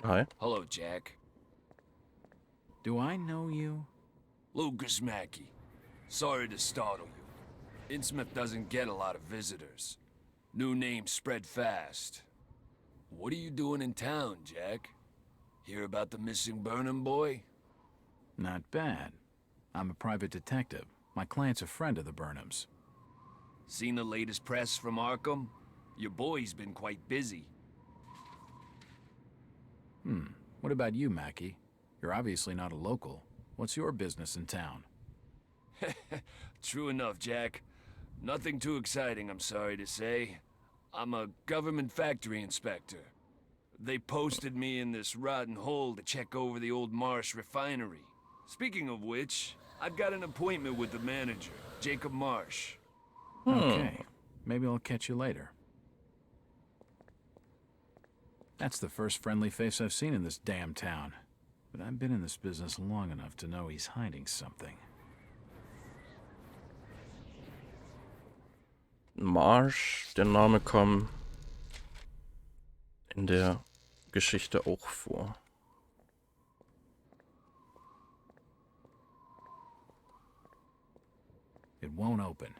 Hi. Hello, Jack. Do I know you? Lucas Mackey. Sorry to startle you. Innsmouth doesn't get a lot of visitors. New names spread fast. What are you doing in town, Jack? Hear about the missing Burnham boy? Not bad. I'm a private detective. My client's a friend of the Burnhams. Seen the latest press from Arkham? Your boy's been quite busy. What about you, Mackey? You're obviously not a local. What's your business in town? True enough, Jack. Nothing too exciting, I'm sorry to say. I'm a government factory inspector. They posted me in this rotten hole to check over the old Marsh refinery. Speaking of which, I've got an appointment with the manager, Jacob Marsh. Okay. Maybe I'll catch you later. That's the first friendly face I've seen in this damn town. But I've been in this business long enough to know he's hiding something. Marsh, der Name kommt in der Geschichte auch vor. It won't open.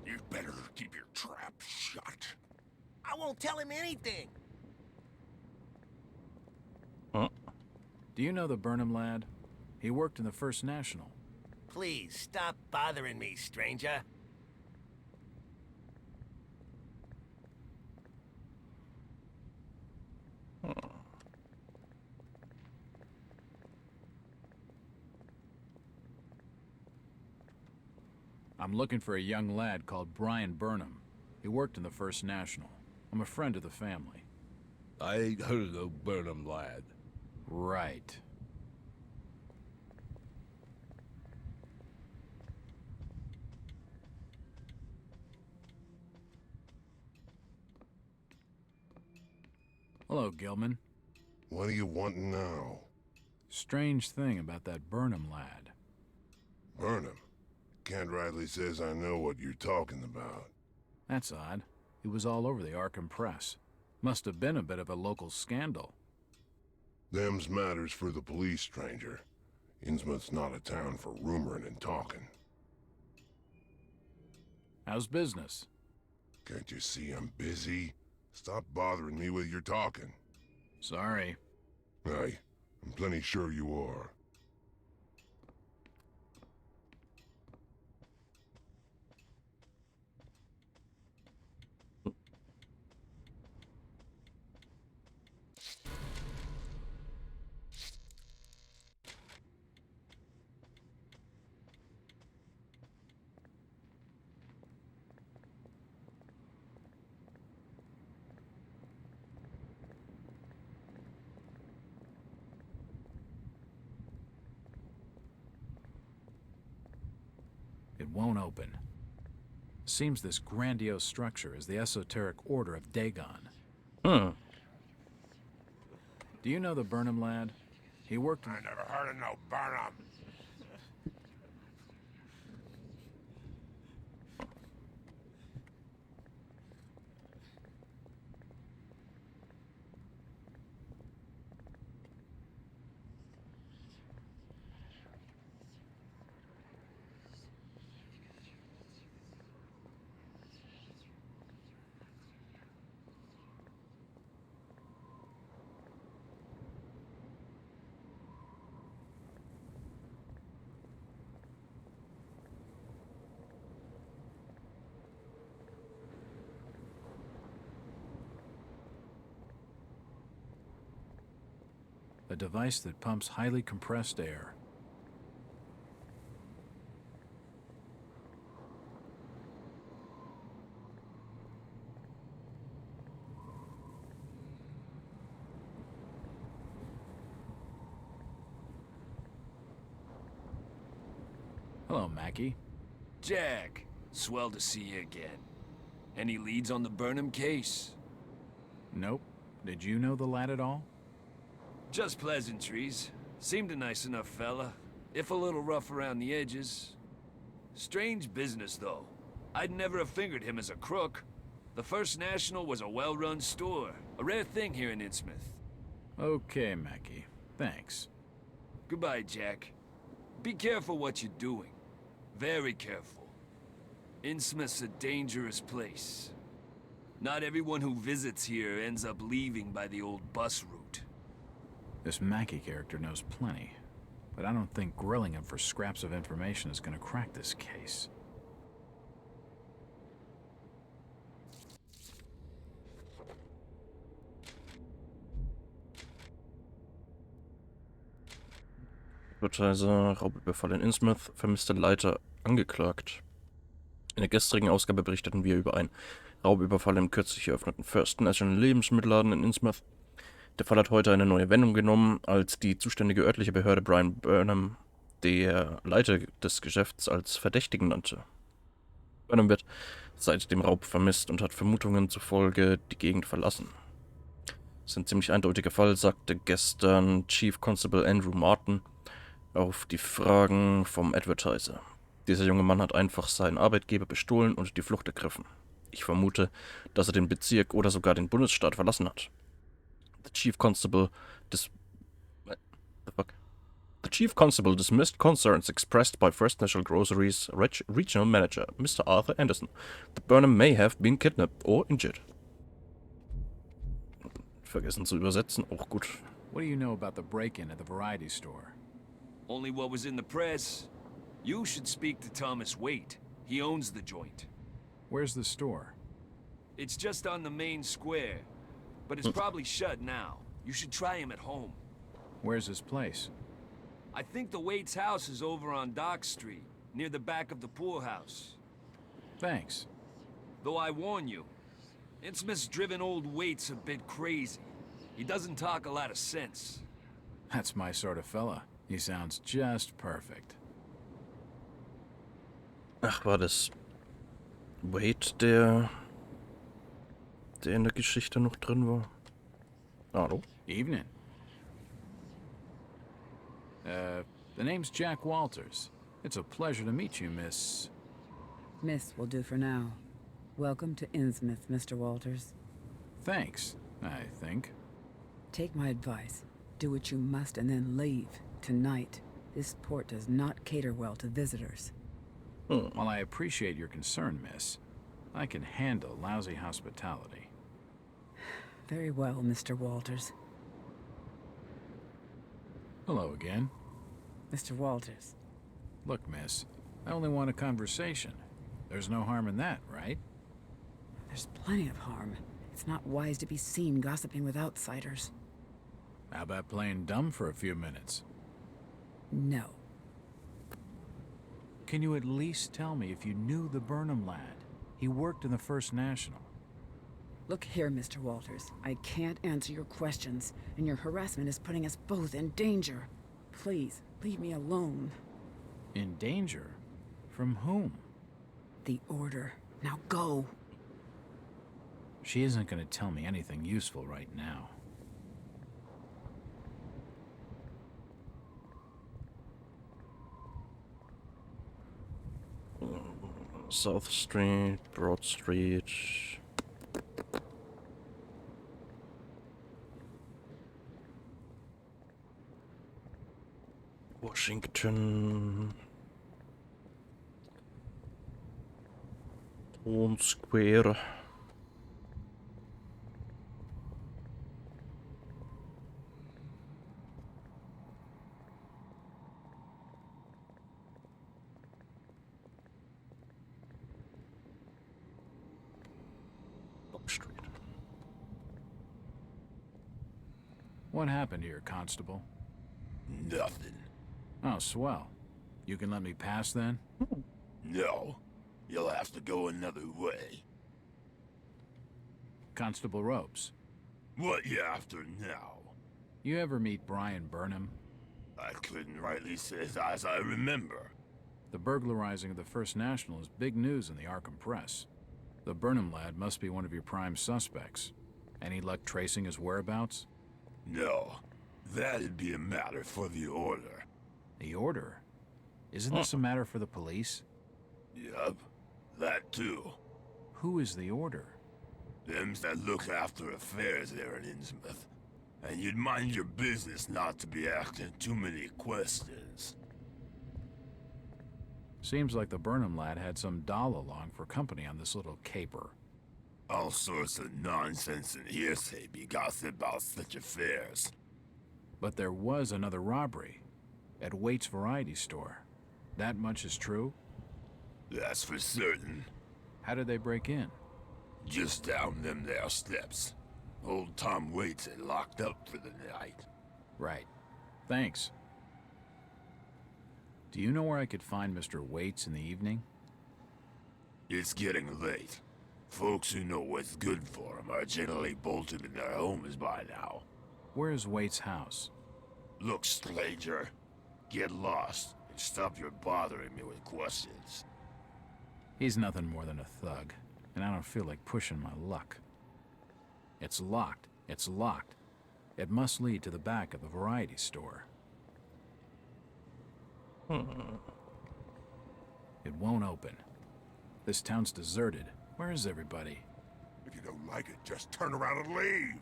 You better keep your trap shut. I won't tell him anything. Huh? Do you know the Burnham lad? He worked in the First National. Please, stop bothering me, stranger. I'm looking for a young lad called Brian Burnham. He worked in the First National. I'm a friend of the family. I ain't heard of no Burnham lad. Right. Hello, Gilman. What do you want now? Strange thing about that Burnham lad. Burnham? Kent Riley says I know what you're talking about. That's odd. He was all over the Arkham Press. Must have been a bit of a local scandal. Them's matters for the police, stranger. Innsmouth's not a town for rumoring and talking. How's business? Can't you see I'm busy? Stop bothering me with your talking. Sorry. Aye, I'm plenty sure you are. It won't open. Seems this grandiose structure is the esoteric order of Dagon. Hmm. Do you know the Burnham lad? He worked in... I never heard of no Burnham. a device that pumps highly compressed air. Hello, Mackie. Jack, swell to see you again. Any leads on the Burnham case? Nope. Did you know the lad at all? Just pleasantries. Seemed a nice enough fella, if a little rough around the edges. Strange business, though. I'd never have fingered him as a crook. The First National was a well-run store, a rare thing here in Innsmouth. Okay, Mackie. Thanks. Goodbye, Jack. Be careful what you're doing. Very careful. Innsmouth's a dangerous place. Not everyone who visits here ends up leaving by the old bus route. This Mackie character knows plenty, but I don't think grilling him for scraps of information is gonna crack this case. Advertiser, Raubüberfall in Innsmouth, vermisster Leiter angeklagt. In der gestrigen Ausgabe berichteten wir über einen Raubüberfall im kürzlich eröffneten First National Lebensmittelladen in Innsmouth. Der Fall hat heute eine neue Wendung genommen, als die zuständige örtliche Behörde Brian Burnham, der Leiter des Geschäfts, als Verdächtigen nannte. Burnham wird seit dem Raub vermisst und hat Vermutungen zufolge die Gegend verlassen. Das ist ein ziemlich eindeutiger Fall, sagte gestern Chief Constable Andrew Martin auf die Fragen vom Advertiser. Dieser junge Mann hat einfach seinen Arbeitgeber bestohlen und die Flucht ergriffen. Ich vermute, dass er den Bezirk oder sogar den Bundesstaat verlassen hat. The Chief Constable dismissed concerns expressed by First National Groceries Regional Manager Mr. Arthur Anderson that Burnham may have been kidnapped or injured. Vergessen zu übersetzen, auch gut. What do you know about the break-in at the variety store? Only what was in the press. You should speak to Thomas Waite. He owns the joint. Where's the store? It's just on the main square, but it's probably shut now. You should try him at home. Where's his place? I think the Waite's house is over on Dock Street, near the back of the poorhouse. Thanks. Though I warn you, Innsmouth-driven old Waite's a bit crazy. He doesn't talk a lot of sense. That's my sort of fella. He sounds just perfect. Ach, war das Wade, der in der Geschichte noch drin war? Hallo? Evening. The name's Jack Walters. It's a pleasure to meet you, Miss... Miss will do for now. Welcome to Innsmouth, Mr. Walters. Thanks, I think. Take my advice. Do what you must and then leave. Tonight. This port does not cater well to visitors. While I appreciate your concern, miss, I can handle lousy hospitality. Very well, Mr. Walters. Hello again. Mr. Walters. Look, miss, I only want a conversation. There's no harm in that, right? There's plenty of harm. It's not wise to be seen gossiping with outsiders. How about playing dumb for a few minutes? No. Can you at least tell me if you knew the Burnham lad? He worked in the First National. Look here, Mr. Walters. I can't answer your questions, and your harassment is putting us both in danger. Please, leave me alone. In danger? From whom? The Order. Now go. She isn't going to tell me anything useful right now. South Street, Broad Street. Washington. Town Square. Street. What happened here, Constable? Nothing. Oh, swell. You can let me pass, then? No. You'll have to go another way. Constable Ropes. What you after now? You ever meet Brian Burnham? I couldn't rightly say as I remember. The burglarizing of the First National is big news in the Arkham press. The Burnham lad must be one of your prime suspects. Any luck tracing his whereabouts? No. That'd be a matter for the Order. The Order? Isn't this a matter for the police? Yup. That too. Who is the Order? Them's that look after affairs there in Innsmouth. And you'd mind your business not to be asking too many questions. Seems like the Burnham lad had some doll along for company on this little caper. All sorts of nonsense and hearsay be gossiped about such affairs. But there was another robbery at Waite's variety store. That much is true? That's for certain. How did they break in? Just down them there steps. Old Tom Waits had locked up for the night. Right. Thanks. Do you know where I could find Mr. Waits in the evening? It's getting late. Folks who know what's good for them are generally bolted in their homes by now. Where's Waits' house? Look, stranger. Get lost and stop your bothering me with questions. He's nothing more than a thug, and I don't feel like pushing my luck. It's locked, It's locked. It must lead to the back of the variety store. It won't open. This town's deserted. Where is everybody? If you don't like it, just turn around and leave.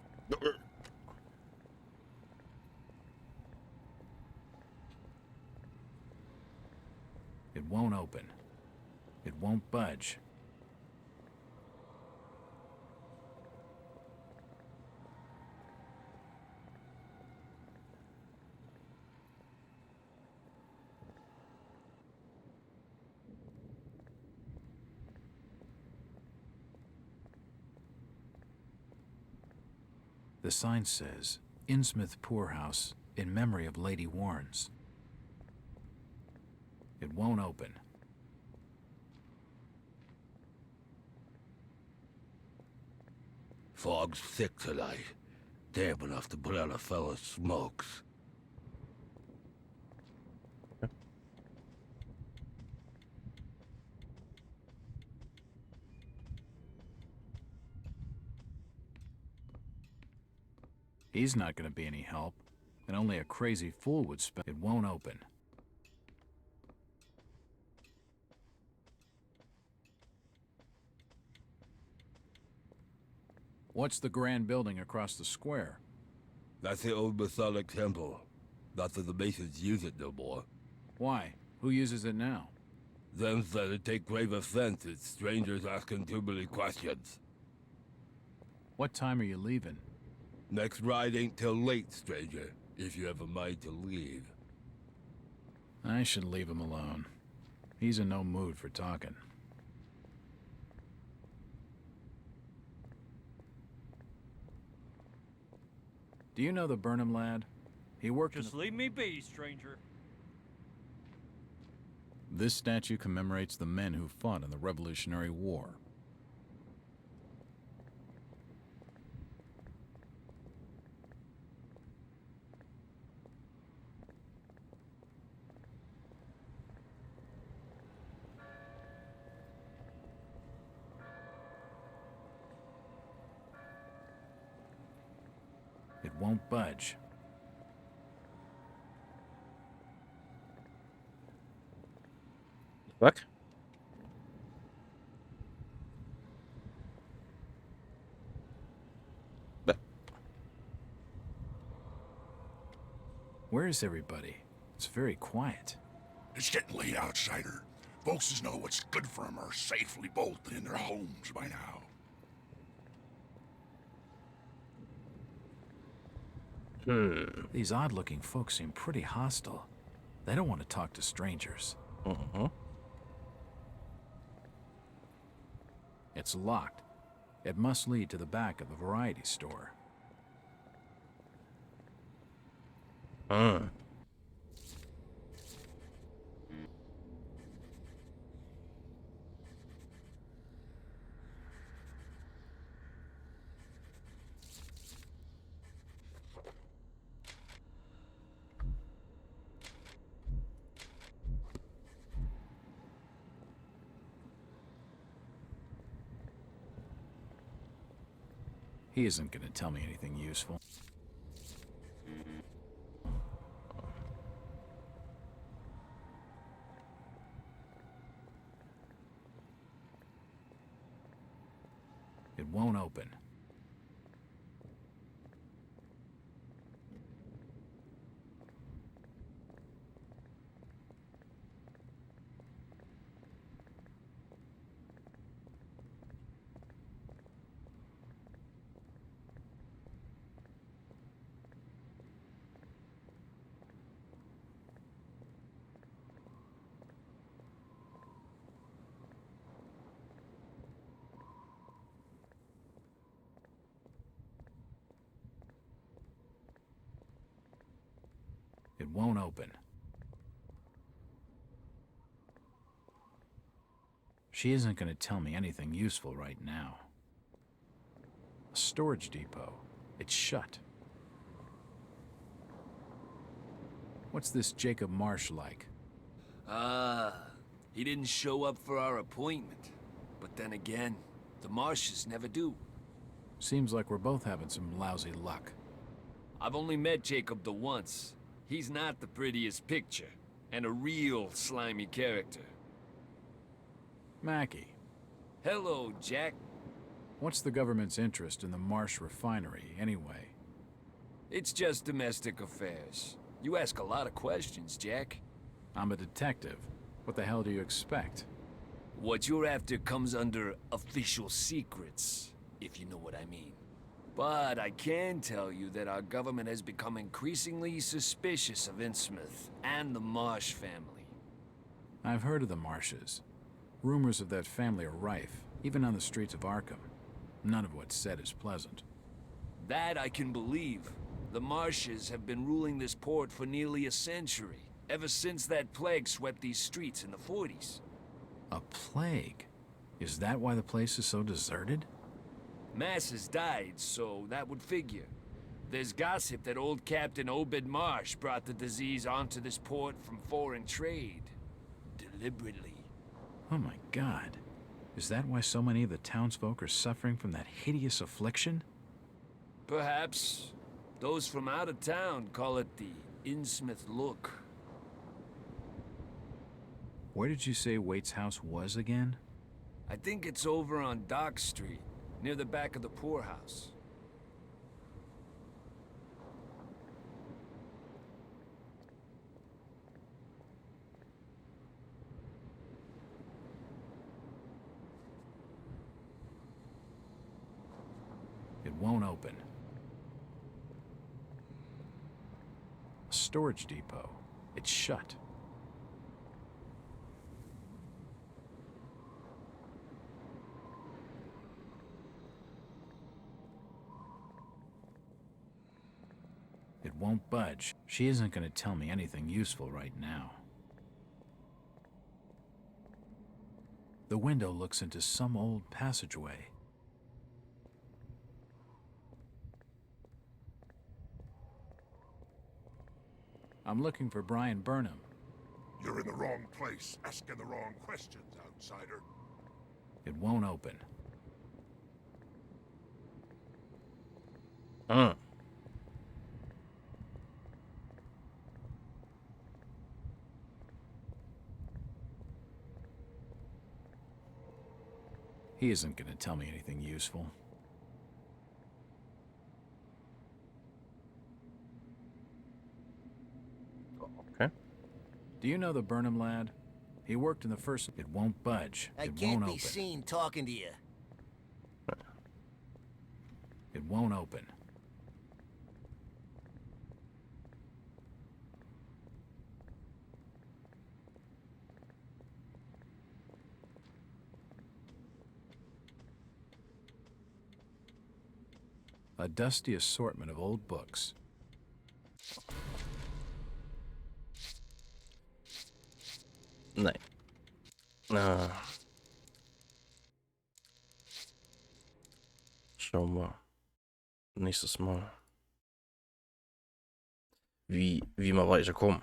It won't open. It won't budge. The sign says, Innsmouth Poorhouse, in memory of Lady Warnes. It won't open. Fog's thick tonight. Damp enough to put out a fella's smokes. He's not going to be any help, and only a crazy fool would spend. It won't open. What's the grand building across the square? That's the old Masonic temple. Not that the Masons use it no more. Why? Who uses it now? Them that'd take grave offense at strangers asking too many questions. What time are you leaving? Next ride ain't till late, stranger, if you have a mind to leave. I should leave him alone. He's in no mood for talking. Do you know the Burnham lad? He worked Just leave me be, stranger. This statue commemorates the men who fought in the Revolutionary War. It won't budge. Fuck. Where is everybody? It's very quiet. It's getting late, outsider. Folks know what's good for them are safely bolted in their homes by now. These odd-looking folks seem pretty hostile. They don't want to talk to strangers. It's locked. It must lead to the back of the variety store. He isn't going to tell me anything useful. It won't open. It won't open. She isn't going to tell me anything useful right now. A storage depot. It's shut. What's this Jacob Marsh like? He didn't show up for our appointment. But then again, the Marshes never do. Seems like we're both having some lousy luck. I've only met Jacob the once. He's not the prettiest picture, and a real slimy character. Mackie. Hello, Jack. What's the government's interest in the Marsh refinery, anyway? It's just domestic affairs. You ask a lot of questions, Jack. I'm a detective. What the hell do you expect? What you're after comes under official secrets, if you know what I mean. But I can tell you that our government has become increasingly suspicious of Innsmouth and the Marsh family. I've heard of the Marshes. Rumors of that family are rife, even on the streets of Arkham. None of what's said is pleasant. That I can believe. The Marshes have been ruling this port for nearly a century, ever since that plague swept these streets in the 40s. A plague? Is that why the place is so deserted? Masses died, so that would figure. There's gossip that old Captain Obed Marsh brought the disease onto this port from foreign trade. Deliberately. Oh my God. Is that why so many of the townsfolk are suffering from that hideous affliction? Perhaps. Those from out of town call it the Innsmouth look. Where did you say Waite's house was again? I think it's over on Dock Street, near the back of the poorhouse. It won't open. A storage depot. It's shut. It won't budge. She isn't going to tell me anything useful right now. The window looks into some old passageway. I'm looking for Brian Burnham. You're in the wrong place, asking the wrong questions, outsider. It won't open. He isn't going to tell me anything useful. Okay. Do you know the Burnham lad? He worked in the first... It won't budge. I It can't won't be open. seen talking to you. It won't open. A dusty assortment of old books. Nein. Schauen wir nächstes Mal, wie wir weiterkommen.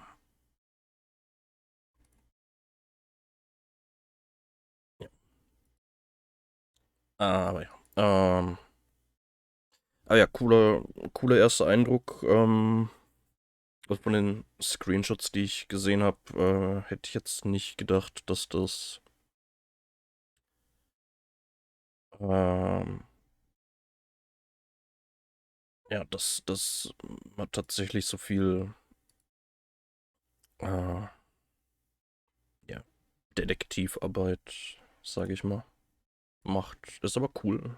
Ja. Aber ja. Aber ja, cooler erster Eindruck. Also von den Screenshots, die ich gesehen habe, hätte ich jetzt nicht gedacht, dass das ja, dass man tatsächlich so viel ja, Detektivarbeit, sage ich mal, macht. Ist aber cool.